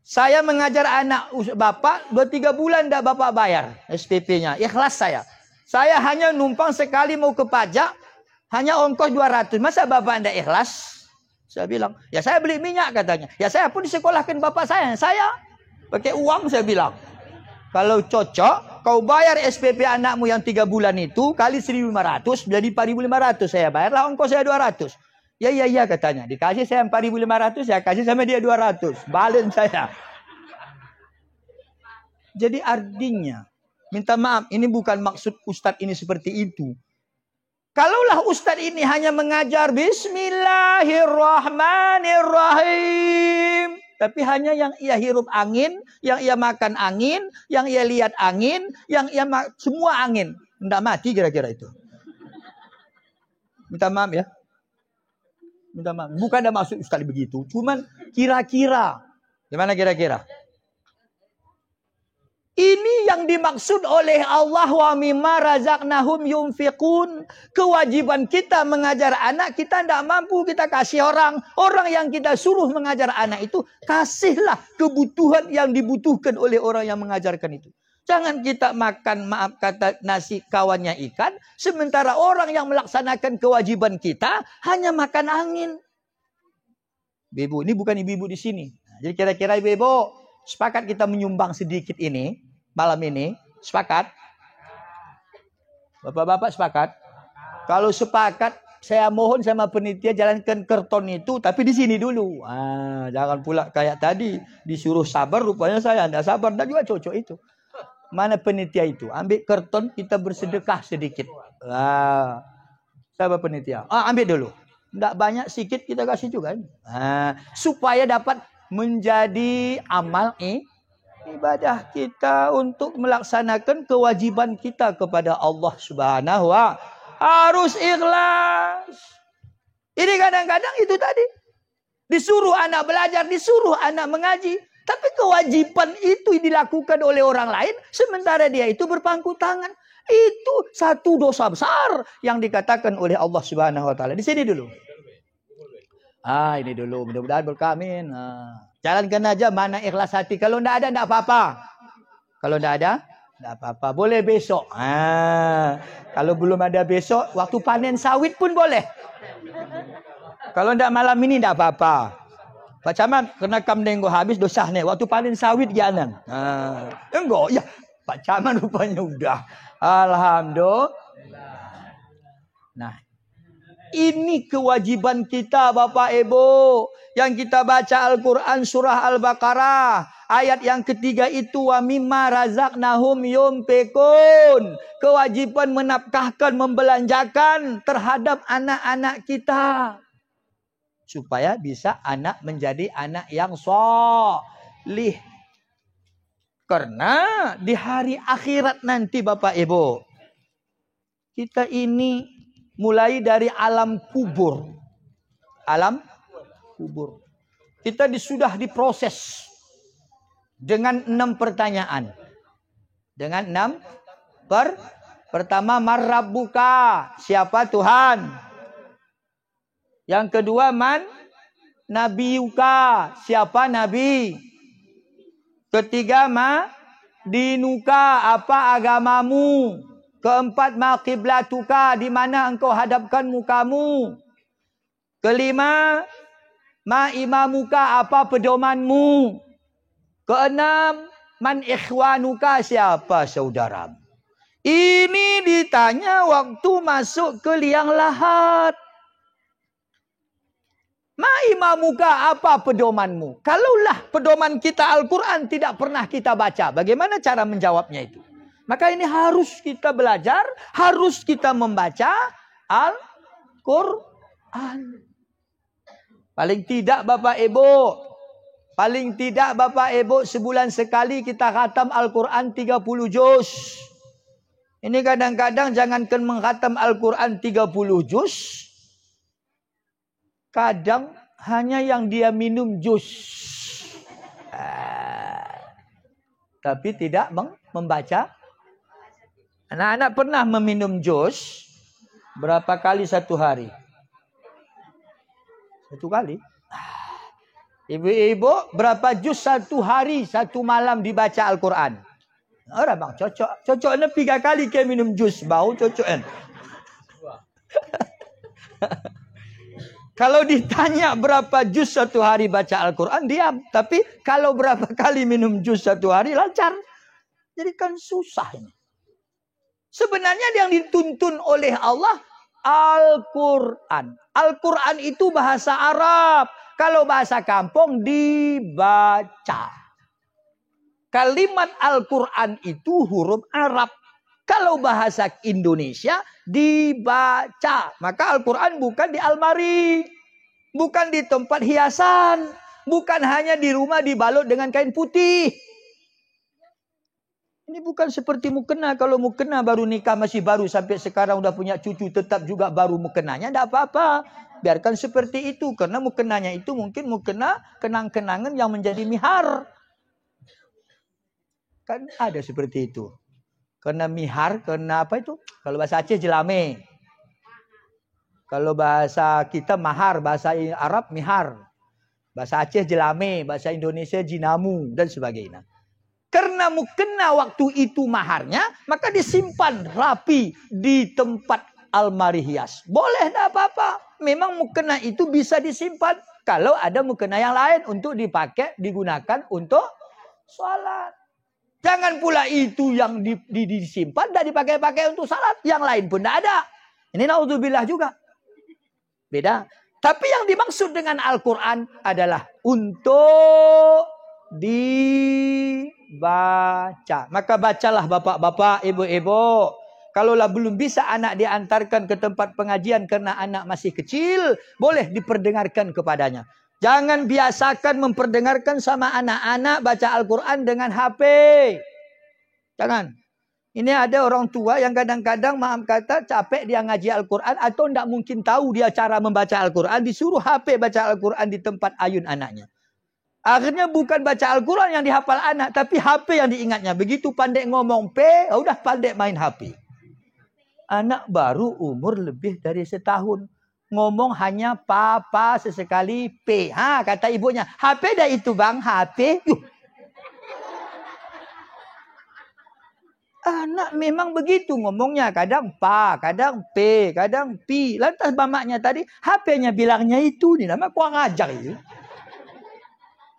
Saya mengajar anak Bapak 2-3 bulan tidak Bapak bayar SPP-nya. Ikhlas saya. Saya hanya numpang sekali mau ke pajak. Hanya ongkos 200. Masa Bapak tidak ikhlas? Saya bilang, ya saya beli minyak katanya. Ya saya pun disekolahkan Bapak saya. Saya pakai uang saya bilang. Kalau cocok, Kau bayar SPP anakmu yang 3 bulan itu kali 1.500 jadi 4.500. Saya bayarlah ongkos saya 200. Ya katanya. Dikasih saya 4.500, saya kasih sama dia 200. Balen saya. Jadi artinya, minta maaf, ini bukan maksud ustadz ini seperti itu. Kalaulah ustadz ini hanya mengajar Bismillahirrahmanirrahim. Tapi hanya yang ia hirup angin, yang ia makan angin, yang ia lihat angin, yang ia semua angin. Tidak mati kira-kira itu. Minta maaf ya. Minta maaf. Bukan ada maksud ustadz begitu. Cuman kira-kira. Gimana kira-kira? Ini yang dimaksud oleh Allah, wa mimma razaqnahum yunfiqun. Kewajiban kita mengajar anak, kita tidak mampu, kita kasih orang. Orang yang kita suruh mengajar anak itu, kasihlah kebutuhan yang dibutuhkan oleh orang yang mengajarkan itu. Jangan kita makan, maaf kata, nasi kawannya ikan, sementara orang yang melaksanakan kewajiban kita hanya makan angin. Ibu, ini bukan ibu-ibu di sini. Jadi kira-kira ibu-ibu, sepakat kita menyumbang sedikit ini. Malam ini, sepakat? Bapak-bapak sepakat? Kalau sepakat, saya mohon sama penitia jalankan kerton itu, tapi di sini dulu. Jangan pula kayak tadi, disuruh sabar, rupanya saya tidak sabar. Dan juga cocok itu. Mana penitia itu? Ambil kerton, kita bersedekah sedikit. Sahabat penitia. Ambil dulu. Tidak banyak, sedikit kita kasih juga. Supaya dapat menjadi amal ibadah kita untuk melaksanakan kewajiban kita kepada Allah Subhanahu wa harus ikhlas. Ini kadang-kadang itu tadi. Disuruh anak belajar, disuruh anak mengaji. Tapi kewajiban itu dilakukan oleh orang lain, sementara dia itu berpangku tangan. Itu satu dosa besar yang dikatakan oleh Allah Subhanahu wa taala. Di sini dulu. Ini dulu. Mudah-mudahan berkah, amin. Jalankan aja mana ikhlas hati. Kalau tidak ada, tidak apa-apa. Kalau tidak ada, tidak apa-apa. Boleh besok. Kalau belum ada besok, waktu panen sawit pun boleh. Kalau tidak malam ini, tidak apa-apa. Pak Camat, kena kamdenggo habis dosa nih. Waktu panen sawit jangan. Enggak, ya. Pak Camat rupanya udah. Alhamdulillah. Nah, ini kewajiban kita Bapak Ibu. Yang kita baca Al-Quran surah Al-Baqarah. Ayat yang ketiga itu. Wa mimma razaqnahum yunfiqun. Kewajiban menafkahkan, membelanjakan terhadap anak-anak kita. Supaya bisa anak menjadi anak yang sholih. Karena di hari akhirat nanti Bapak Ibu. Kita ini mulai dari alam kubur. Alam kubur. Kita sudah diproses dengan 6 pertanyaan. Dengan 6 pertama, marrabbuka, siapa Tuhan? Yang kedua, man nabiyuka, siapa nabi? Ketiga, ma dinuka, apa agamamu? Keempat, ma qiblatuka, di mana engkau hadapkan mukamu? Kelima, ma imamuka, apa pedomanmu? Keenam, man ikhwanuka, siapa saudaramu? Ini ditanya waktu masuk ke liang lahat. Ma imamuka, apa pedomanmu? Kalaulah pedoman kita Al-Quran tidak pernah kita baca, bagaimana cara menjawabnya itu? Maka ini harus kita belajar, harus kita membaca Al-Quran. Paling tidak Bapak Ibu, sebulan sekali kita khatam Al-Quran 30 juz. Ini kadang-kadang jangankan mengkhatam Al-Quran 30 juz. Kadang hanya yang dia minum jus. Tapi tidak membaca. Anak-anak pernah meminum jus berapa kali satu hari? 1 kali. Ibu-ibu berapa jus satu hari, satu malam dibaca Al-Quran? Orang bang cocok. Cocoknya 3 kali ke minum jus. Bau cocoknya. Kalau ditanya berapa juz satu hari baca Al-Quran, diam. Tapi kalau berapa kali minum juz satu hari, lancar. Jadi kan susah ini. Sebenarnya yang dituntun oleh Allah Al-Quran. Al-Quran itu bahasa Arab. Kalau bahasa kampung dibaca. Kalimat Al-Quran itu huruf Arab. Kalau bahasa Indonesia dibaca. Maka Al-Quran bukan di almari. Bukan di tempat hiasan. Bukan hanya di rumah dibalut dengan kain putih. Ini bukan seperti mukena. Kalau mukena baru nikah masih baru sampai sekarang udah punya cucu tetap juga baru mukenanya. Tidak apa-apa. Biarkan seperti itu. Karena mukenanya itu mungkin mukena kenang-kenangan yang menjadi mihar. Kan ada seperti itu. Karena mihar, karena apa itu? Kalau bahasa Aceh jelame. Kalau bahasa kita mahar, bahasa Arab mihar. Bahasa Aceh jelame, bahasa Indonesia jinamu dan sebagainya. Karena mukena waktu itu maharnya, maka disimpan rapi di tempat almari hias. Boleh, tidak apa-apa. Memang mukena itu bisa disimpan. Kalau ada mukena yang lain untuk dipakai, digunakan untuk sholat. Jangan pula itu yang disimpan dan dipakai-pakai untuk salat. Yang lain pun tidak ada. Ini naudzubillah juga. Beda. Tapi yang dimaksud dengan Al-Quran adalah untuk dibaca. Maka bacalah bapak-bapak, ibu-ibu. Kalaulah belum bisa anak diantarkan ke tempat pengajian karena anak masih kecil, boleh diperdengarkan kepadanya. Jangan biasakan memperdengarkan sama anak-anak baca Al-Quran dengan HP. Jangan. Ini ada orang tua yang kadang-kadang maaf kata capek dia ngaji Al-Quran atau tidak mungkin tahu dia cara membaca Al-Quran. Disuruh HP baca Al-Quran di tempat ayun anaknya. Akhirnya bukan baca Al-Quran yang dihafal anak, tapi HP yang diingatnya. Begitu pandai ngomong P, udah pandai main HP. Anak baru umur lebih dari setahun. Ngomong hanya papa sesekali P. Kata ibunya, HP dah itu bang, HP. Anak memang begitu ngomongnya. Kadang pa, kadang P, kadang pi. Lantas mamaknya tadi, HP-nya bilangnya itu. Ini nama kurang ajar itu.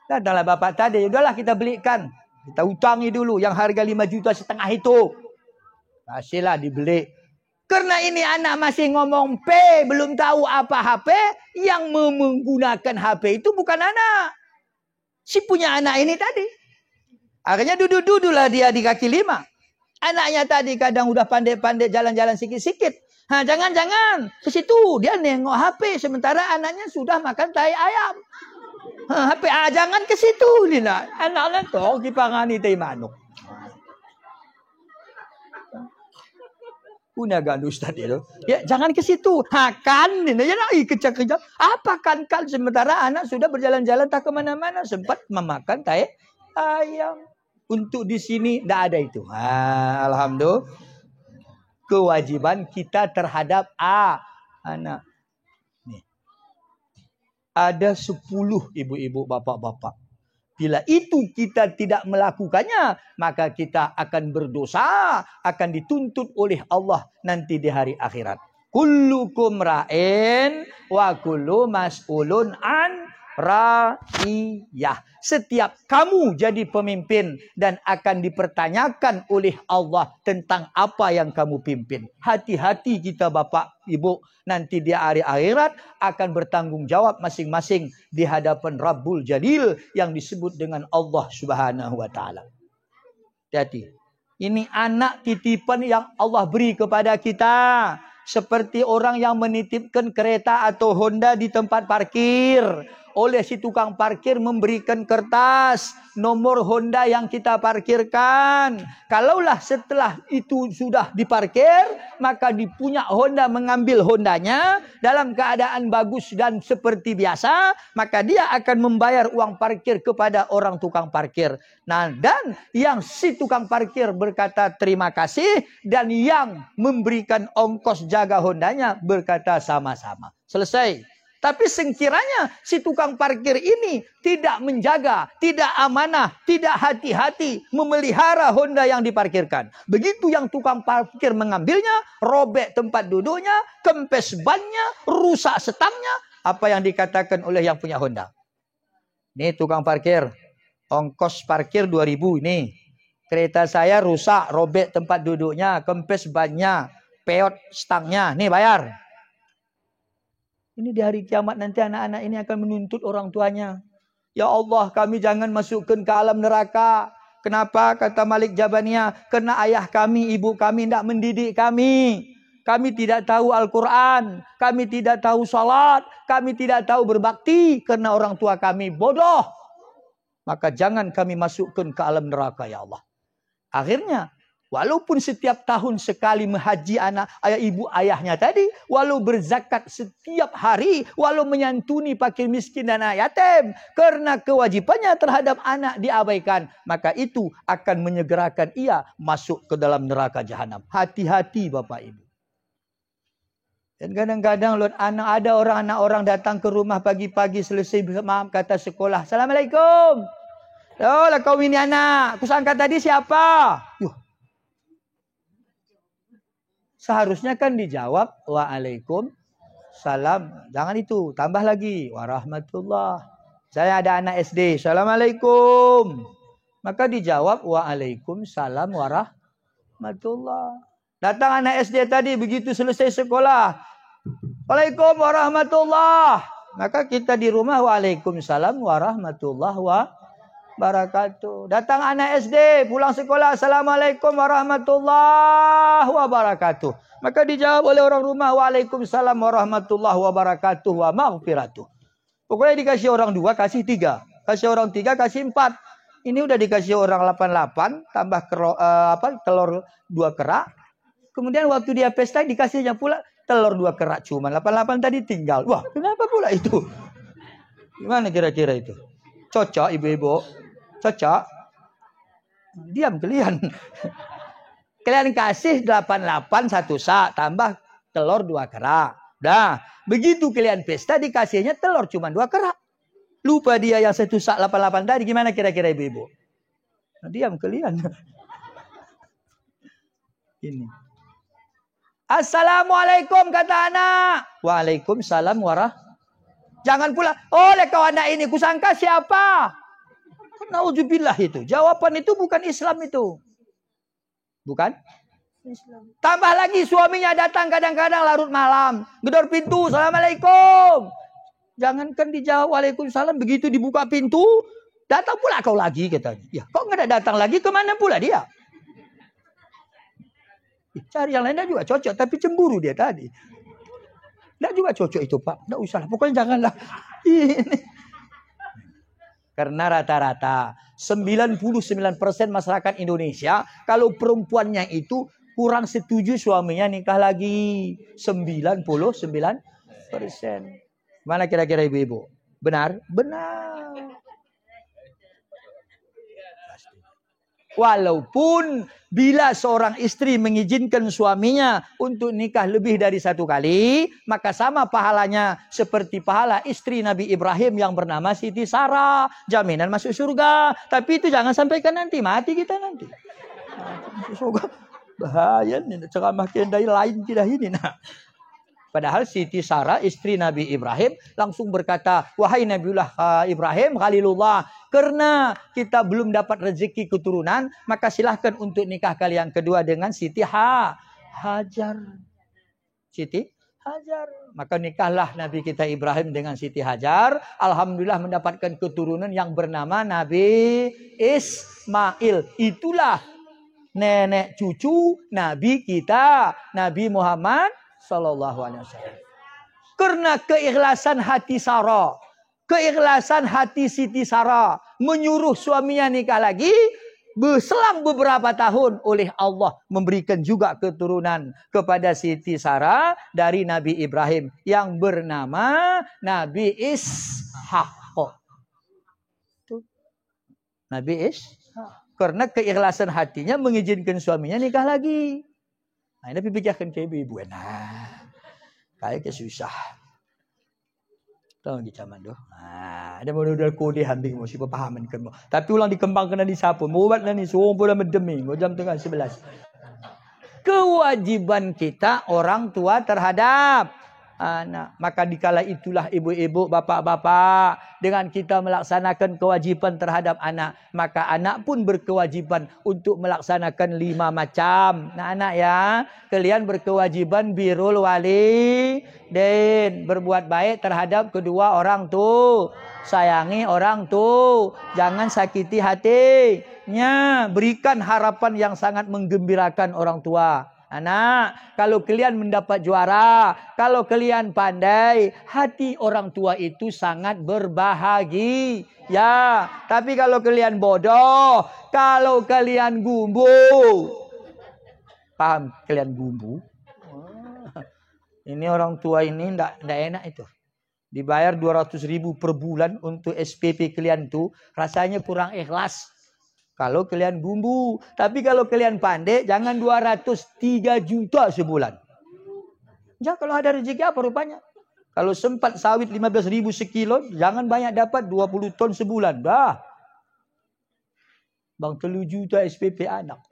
Datanglah bapak tadi, udahlah kita belikan. Kita utangi dulu yang harga 5,5 juta itu. Kasihlah dibeli. Karena ini anak masih ngomong P, belum tahu apa HP, yang menggunakan HP itu bukan anak. Si punya anak ini tadi. Akhirnya duduk-duduklah dia di kaki 5. Anaknya tadi kadang udah pandai-pandai jalan-jalan sikit-sikit. Jangan-jangan ke situ dia nengok HP sementara anaknya sudah makan tai ayam. HP jangan ke situ Lina. Anaknya toh dipangani tai manuk. Punya gandus tadi itu. Ya jangan ke situ. Kan Lina ya kecak-kecak. Apa kan sementara anak sudah berjalan-jalan tak kemana-mana sempat memakan tai ayam. Untuk di sini tidak ada itu. Alhamdulillah. Kewajiban kita terhadap anak. Nih. Ada 10 ibu-ibu, bapak-bapak. Bila itu kita tidak melakukannya, maka kita akan berdosa, akan dituntut oleh Allah nanti di hari akhirat. Kullukum ra'in wa kullu mas'ulun an ra'iyah. Setiap kamu jadi pemimpin dan akan dipertanyakan oleh Allah tentang apa yang kamu pimpin. Hati-hati kita bapak ibu, nanti di hari akhirat akan bertanggung jawab masing-masing di hadapan Rabbul Jalil yang disebut dengan Allah Subhanahu wa taala. Hati-hati. Ini anak titipan yang Allah beri kepada kita. Seperti orang yang menitipkan kereta atau Honda di tempat parkir. Oleh si tukang parkir memberikan kertas nomor Honda yang kita parkirkan. Kalaulah setelah itu sudah diparkir, maka dipunya Honda mengambil Hondanya dalam keadaan bagus dan seperti biasa, maka dia akan membayar uang parkir kepada orang tukang parkir. Nah, dan yang si tukang parkir berkata terima kasih dan yang memberikan ongkos jaga Hondanya berkata sama-sama. Selesai. Tapi sekiranya si tukang parkir ini tidak menjaga, tidak amanah, tidak hati-hati memelihara Honda yang diparkirkan. Begitu yang tukang parkir mengambilnya, robek tempat duduknya, kempes bannya, rusak setangnya. Apa yang dikatakan oleh yang punya Honda? Ini tukang parkir, ongkos parkir 2.000 ini. Kereta saya rusak, robek tempat duduknya, kempes bannya, peot stangnya. Nih bayar. Ini di hari kiamat nanti anak-anak ini akan menuntut orang tuanya. Ya Allah, kami jangan masukkan ke alam neraka. Kenapa? Kata Malik Jabaniyah. Karena ayah kami, ibu kami tidak mendidik kami. Kami tidak tahu Al-Quran. Kami tidak tahu salat. Kami tidak tahu berbakti. Karena orang tua kami bodoh. Maka jangan kami masukkan ke alam neraka, ya Allah. Akhirnya, walaupun setiap tahun sekali menghaji anak ayah ibu ayahnya tadi, walau berzakat setiap hari, walau menyantuni fakir miskin dan anak yatim, karena kewajibannya terhadap anak diabaikan, maka itu akan menyegerakan ia masuk ke dalam neraka jahanam. Hati-hati Bapak Ibu. Dan kadang-kadang ada anak orang datang ke rumah pagi-pagi selesai maaf kata sekolah, Assalamualaikum. Oh lah kau ini anak, kusangka tadi siapa? Yuh. Seharusnya kan dijawab Waalaikumsalam. Jangan itu, tambah lagi warahmatullah. Saya ada anak SD, Assalamualaikum. Maka dijawab Waalaikumsalam warahmatullah. Datang anak SD tadi begitu selesai sekolah. Waalaikum warahmatullah. Maka kita di rumah Waalaikumsalam warahmatullah wabarakatuh. Datang anak SD pulang sekolah, Assalamualaikum warahmatullahi wabarakatuh. Maka dijawab oleh orang rumah, Waalaikumsalam warahmatullahi wabarakatuh wa maghfiratuh. Pokoknya dikasih orang 2, kasih 3. Kasih orang 3, kasih 4. Ini udah dikasih orang 88, tambah telur 2 kerak. Kemudian waktu dia pesta dikasihnya pula telur 2 kerak. Cuma 88 tadi tinggal. Wah, kenapa pula itu? Gimana kira-kira itu? Cocok ibu-ibu? Cocok? Diam kalian. Kalian kasih 88 1 sak, tambah telur 2 kerak. Dah, begitu kalian pesta dikasihnya telur cuma 2 kerak. Lupa dia yang 1 sak 88 tadi. Gimana kira-kira ibu-ibu? Nah, diam kalian. Ini. Assalamualaikum kata anak. Waalaikumsalam Jangan pula, oleh kau anak ini kusangka siapa? Nauzubillah itu. Jawaban itu bukan Islam itu. Bukan? Islam. Tambah lagi suaminya datang kadang-kadang larut malam. Gedor pintu. Assalamualaikum. Jangankan dijawab Waalaikumsalam. Begitu dibuka pintu. Datang pula kau lagi katanya. Ya, kok nggak datang lagi? Kemana pula dia? Cari yang lainnya juga cocok. Tapi cemburu dia tadi. Nggak juga cocok itu Pak. Nggak usah lah. Pokoknya janganlah. Ini. Karena rata-rata 99% masyarakat Indonesia kalau perempuannya itu kurang setuju suaminya nikah lagi. 99%. Mana kira-kira ibu-ibu? Benar? Benar. Walaupun bila seorang istri mengizinkan suaminya untuk nikah lebih dari 1 kali, maka sama pahalanya seperti pahala istri Nabi Ibrahim yang bernama Siti Sarah. Jaminan masuk surga. Tapi itu jangan sampaikan nanti, mati kita nanti. Masuk surga. Bahaya nih, ceramah kendai lain tidak ini. Nah. Padahal Siti Sarah istri Nabi Ibrahim langsung berkata, wahai Nabiullah Ibrahim Khalilullah, karena kita belum dapat rezeki keturunan, maka silahkan untuk nikah kalian kedua dengan Siti Hajar. Siti Hajar. Maka nikahlah Nabi kita Ibrahim dengan Siti Hajar. Alhamdulillah mendapatkan keturunan yang bernama Nabi Ismail. Itulah nenek cucu Nabi kita, Nabi Muhammad Sallallahu Alaihi Wasallam. Karena keikhlasan hati Sarah, keikhlasan hati Siti Sarah menyuruh suaminya nikah lagi, berselang beberapa tahun oleh Allah memberikan juga keturunan kepada Siti Sarah dari Nabi Ibrahim yang bernama Nabi Ishak. Nabi Ishak. Karena keikhlasan hatinya mengizinkan suaminya nikah lagi. Nah, ini pikirkan ke ibu-ibu. Nah, kayak susah. Tahu di zaman doh. Nah, ada modal kode hampir mau siapa pahaman kan. Tapi ulang dikembangkan di sapu. Mau buat ni suruh pula mendemi. Jam tengah 11. Kewajiban kita orang tua terhadap anak. Maka dikala itulah ibu-ibu, bapak-bapak, dengan kita melaksanakan kewajiban terhadap anak, maka anak pun berkewajiban untuk melaksanakan 5 macam. Nah anak ya, kalian berkewajiban birrul walidain, berbuat baik terhadap kedua orang tua, sayangi orang tua, jangan sakiti hatinya, berikan harapan yang sangat menggembirakan orang tua. Anak, kalau kalian mendapat juara, kalau kalian pandai, hati orang tua itu sangat berbahagia. Ya, tapi kalau kalian bodoh, kalau kalian gumbu, paham kalian gumbu? Ini orang tua ini ndak enak itu. Dibayar 200.000 per bulan untuk SPP kalian tuh, rasanya kurang ikhlas. Kalau kalian gumbu, tapi kalau kalian pandai, jangan 203 juta sebulan. Ya, kalau ada rezeki apa rupanya? Kalau sempat sawit 15.000 sekilo, jangan banyak dapat 20 ton sebulan. Dah. Bang 3 juta SPP anak.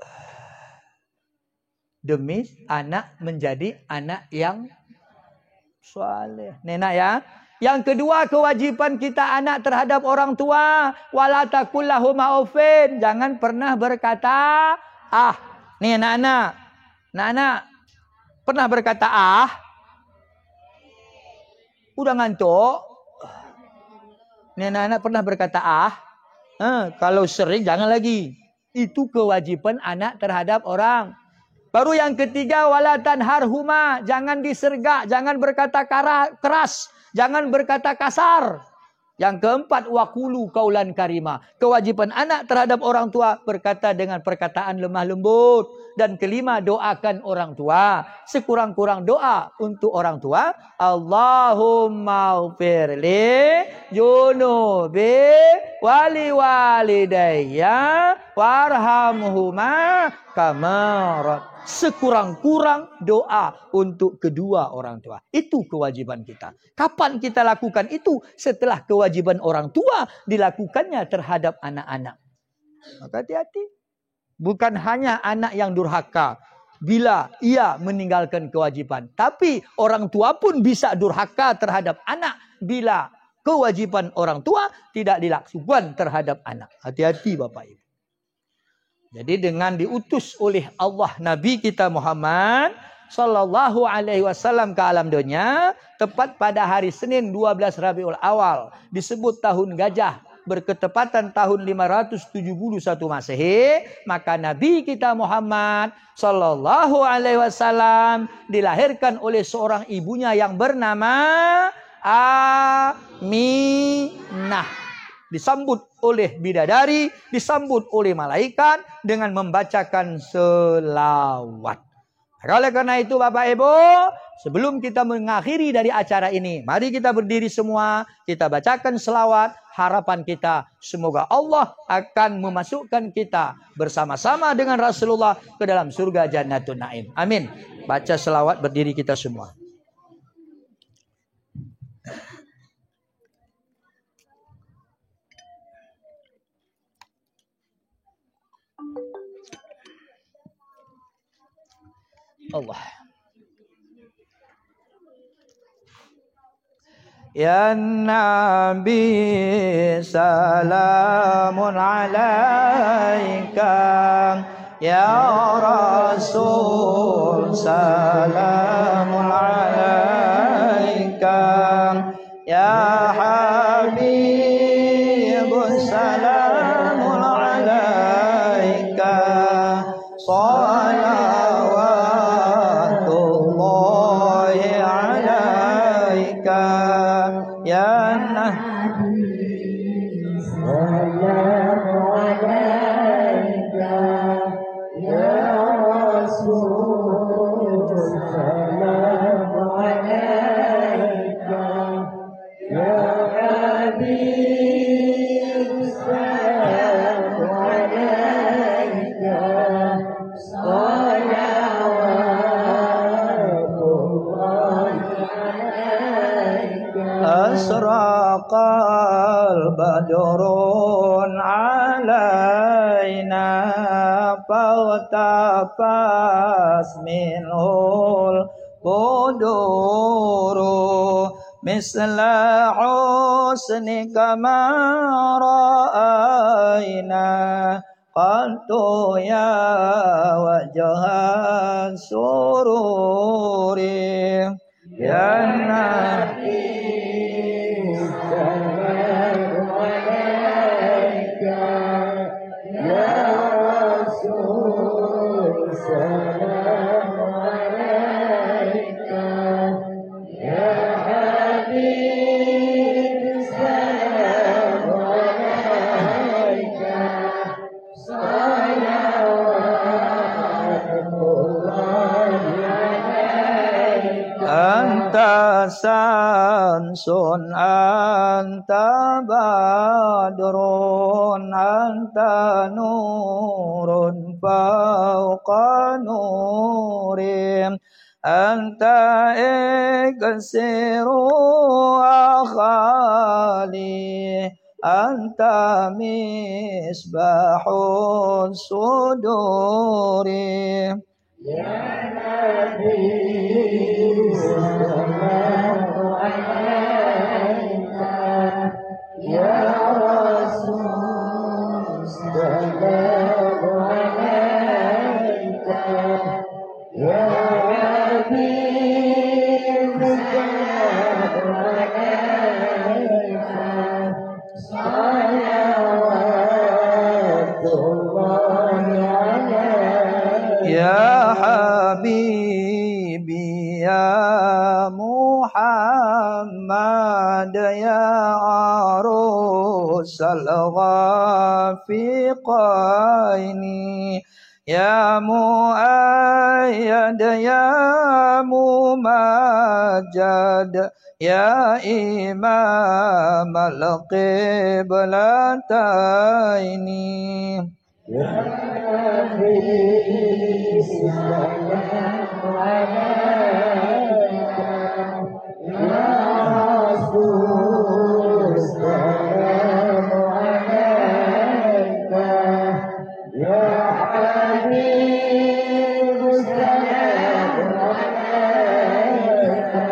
Demi anak menjadi anak yang saleh. Nenek ya. Yang kedua, kewajiban kita anak terhadap orang tua. Wala taqul lahuma uffin. Jangan pernah berkata ah. Nih anak-anak. Anak-anak pernah berkata ah? Udah ngantuk? Nih anak-anak pernah berkata ah? Kalau sering jangan lagi. Itu kewajiban anak terhadap orang. Baru yang ketiga, wala tanharhuma. Jangan disergak, jangan berkata keras. Jangan berkata kasar. Yang keempat, waqulu qaulan karima. Kewajiban anak terhadap orang tua berkata dengan perkataan lemah lembut. Dan kelima, doakan orang tua. Sekurang-kurang doa untuk orang tua. Allahumma ufirli junubi wali walidayya warhamhuma kamarat. Sekurang-kurang doa untuk kedua orang tua. Itu kewajiban kita. Kapan kita lakukan itu? Setelah kewajiban orang tua dilakukannya terhadap anak-anak. Maka hati-hati. Bukan hanya anak yang durhaka bila ia meninggalkan kewajiban. Tapi orang tua pun bisa durhaka terhadap anak bila kewajiban orang tua tidak dilakukan terhadap anak. Hati-hati Bapak Ibu. Jadi dengan diutus oleh Allah Nabi kita Muhammad sallallahu alaihi wasallam ke alam dunia tepat pada hari Senin 12 Rabiul Awal disebut tahun gajah berketepatan tahun 571 Masehi, maka Nabi kita Muhammad sallallahu alaihi wasallam dilahirkan oleh seorang ibunya yang bernama Aminah. Disambut oleh bidadari, disambut oleh malaikat dengan membacakan selawat. Oleh karena itu Bapak Ibu, sebelum kita mengakhiri dari acara ini, mari kita berdiri semua, kita bacakan selawat. Harapan kita, semoga Allah akan memasukkan kita bersama-sama dengan Rasulullah ke dalam surga Jannatun Naim. Amin. Baca selawat, berdiri kita semua. Allah. Ya Nabi salamun alaika, ya Rasul salamun alaika, ya Habib salamun alaika, salawatullahi alaika. Ya Nabi salamu alaika, ya Rasul salamu alaika, ya Habib salamu alaika, salawatullahi alaika. Asraqal badrun alaina, fawtafas minhul quduru misla husnika ma ra'ayna qattu ya wajhan sururi ya Nabi salam alaika ya Rasul salam alaika ya Habib salam alaika Anta samsun anta badrun anta nurun fauqa nurim anta iksiru akhali anta misbahun suduri ya Nabi sallallahu alaika ya Rasul sallallahu alaika ya Habib sallallahu alaika salawatullahi alaika ya Habibi ya Muhammad ya arusal ghafiqaini ya muayyad ya mumajjad ya imam al-qiblataini ya Nabi sallallahu alaika ya Rasul sallallahu alaika ya Habib sallallahu alaika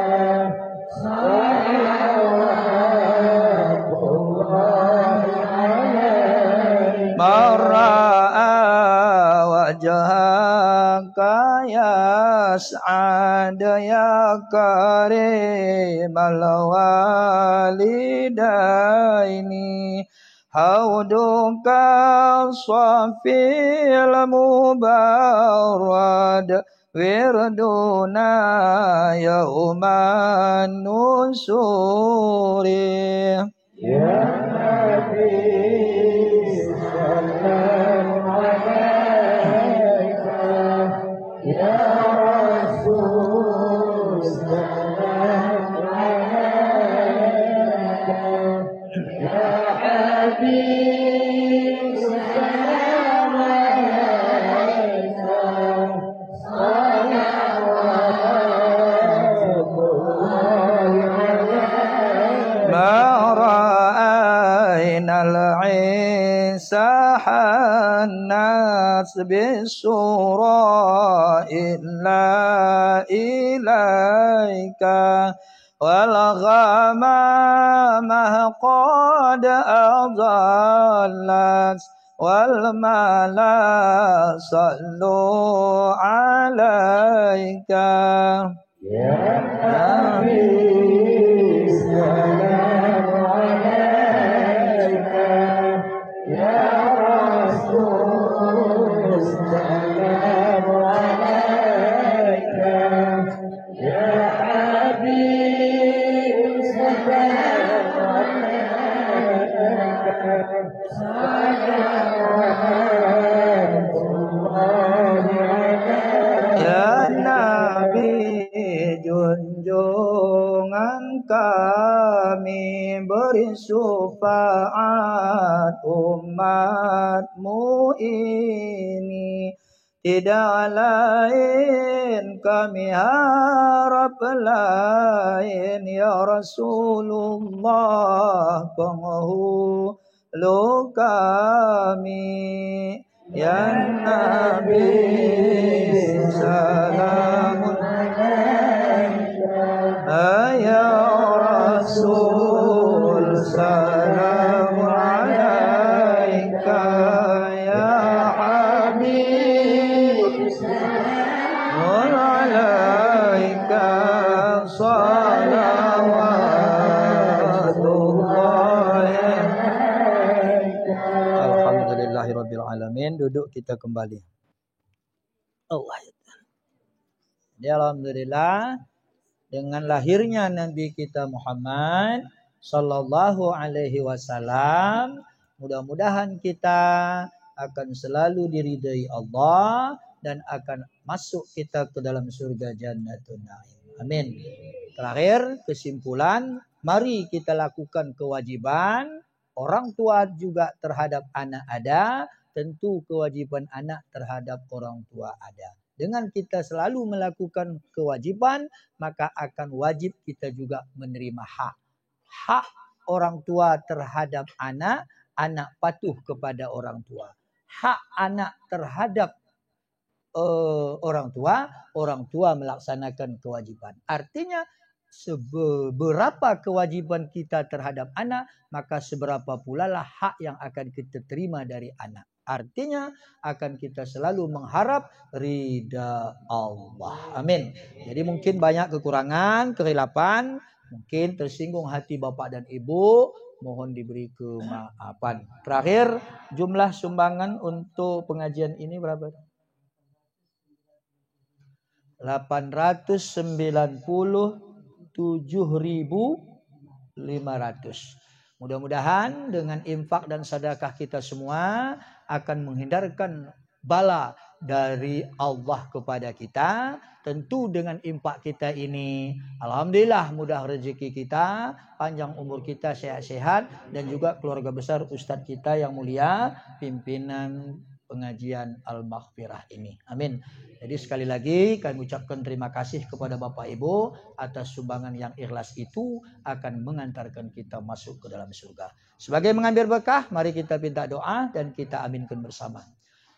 salawatullahi alaika marra'a wajhaka yas'ad ya karimal walidaini hauduka safil mubarrad wirduna yauman nusuri ya Nabi sallallahu alaika ya Rasul sallallahu alaika ya Habib sallallahu alaika salawatullahi alaika ma ra'ayna al-isa hannas bisura illa ilaika wal ghamamah qad adallat wal mala sallu alaika ya Nabi sallallahu alaika ya Rasul sallallahu alaika ya Habib sallallahu alaika salawatullahi alaika ya Nabi junjungan kami beri syafaat umatmu ini tidak lain kami harap lain ya Rasulullah penghulu kami ya Nabi salamun alaika duduk kita kembali. Allah. Jadi alhamdulillah dengan lahirnya Nabi kita Muhammad sallallahu alaihi wasallam, mudah-mudahan kita akan selalu diridai Allah dan akan masuk kita ke dalam surga Jannatun Na'im. Amin. Terakhir, kesimpulan, mari kita lakukan kewajiban orang tua juga terhadap anak ada, tentu kewajiban anak terhadap orang tua ada. Dengan kita selalu melakukan kewajiban, maka akan wajib kita juga menerima hak. Hak orang tua terhadap anak, anak patuh kepada orang tua. Hak anak terhadap orang tua melaksanakan kewajiban. Artinya, seberapa kewajiban kita terhadap anak, maka seberapa pula lah hak yang akan kita terima dari anak. Artinya akan kita selalu mengharap ridha Allah. Amin. Jadi mungkin banyak kekurangan, kehilapan, mungkin tersinggung hati bapak dan ibu, mohon diberi kemaafan. Terakhir, jumlah sumbangan untuk pengajian ini berapa? 897.500. Mudah-mudahan dengan infak dan sedekah kita semua akan menghindarkan bala dari Allah kepada kita. Tentu dengan infak kita ini, alhamdulillah mudah rezeki kita, panjang umur kita, sehat-sehat, dan juga keluarga besar Ustadz kita yang mulia, pimpinan pengajian Al-Maghfirah ini. Amin. Jadi sekali lagi kami ucapkan terima kasih kepada Bapak Ibu atas sumbangan yang ikhlas itu akan mengantarkan kita masuk ke dalam surga. Sebagai mengambil berkah, mari kita minta doa dan kita aminkan bersama.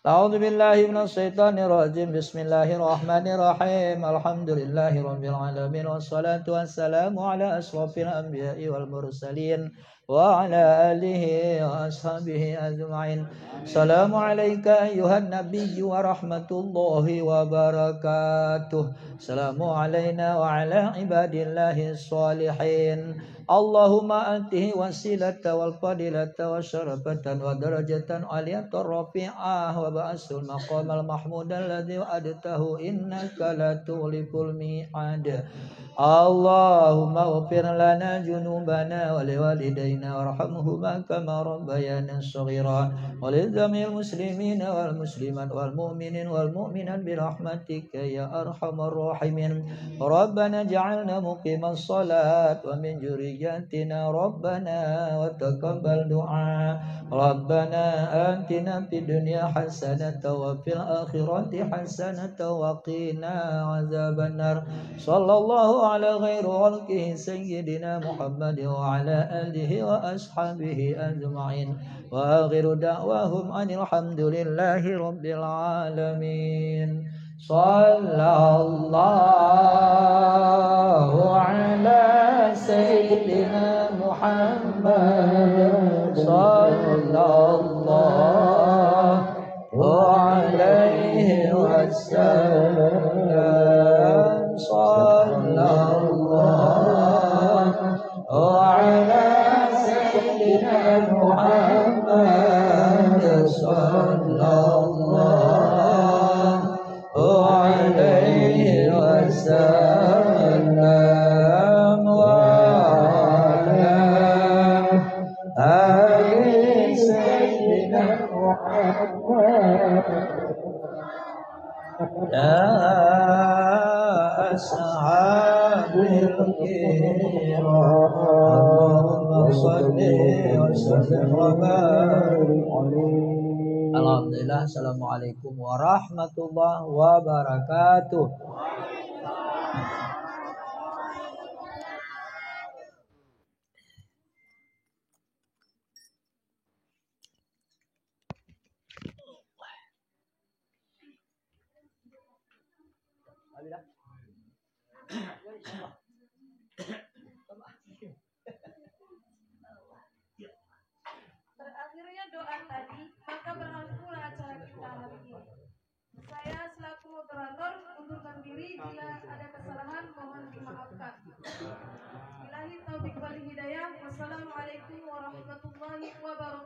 A'udzubillahi minasyaitonirrajim. Bismillahirrahmanirrahim. Alhamdulillahirabbil alamin wassalatu wassalamu ala asrofil anbiya'i wal mursalin wa ala alihi wa ashabihi ajma'in. Assalamu alayka ayyuhan nabiyyu wa rahmatullahi wa barakatuh. Assalamu alayna wa ala ibadillahi salihin. Allahumma antihi wasilata wal fadilata wa syarafatan wa darajatan aliyatan rafi'ah wa ba'asul maqamal mahmud alladhi wa'adtahu innaka la tuliful mi'ad. Allahumma ghfir lana junubana wa liwalidayna warhamhuma kama rabbayana shaghira wa lizamil muslimina wal muslimat wal mu'minin wal mu'minat birahmatika ya arhamar rahimin. Rabbana ja'alna muqimas salat wa min juriyatina rabbana wa taqabbal du'a. Rabbana atina fid dunya hasanatan wa fil akhirati hasanatan wa qina azabannar. Sallallahu ala ghairi khalqihi sayyidina Muhammad wa ala alihi wa ashabihi ajma'in. Wa akhiru da'wahum anil hamdulillahi rabbil alamin. Sallallahu ala sayyidina Muhammad sallallahu alaihi wasallam. Sallallahu ala sayyidina Muhammad sallallahu alaihi wasallam wa ala ali sayyidina Muhammad ya ashabil kiram. Allahumma shalli wa sallim wa barik alaihi. Alhamdulillah. Assalamualaikum warahmatullahi wabarakatuh. Berakhirnya doa tadi, maka berlangsunglah acara kita hari ini. Saya selaku moderator undurkan diri, bila ada kesalahan mohon dimaafkan. Billahi taufiq wal hidayah. Wassalamualaikum warahmatullahi wabarakatuh.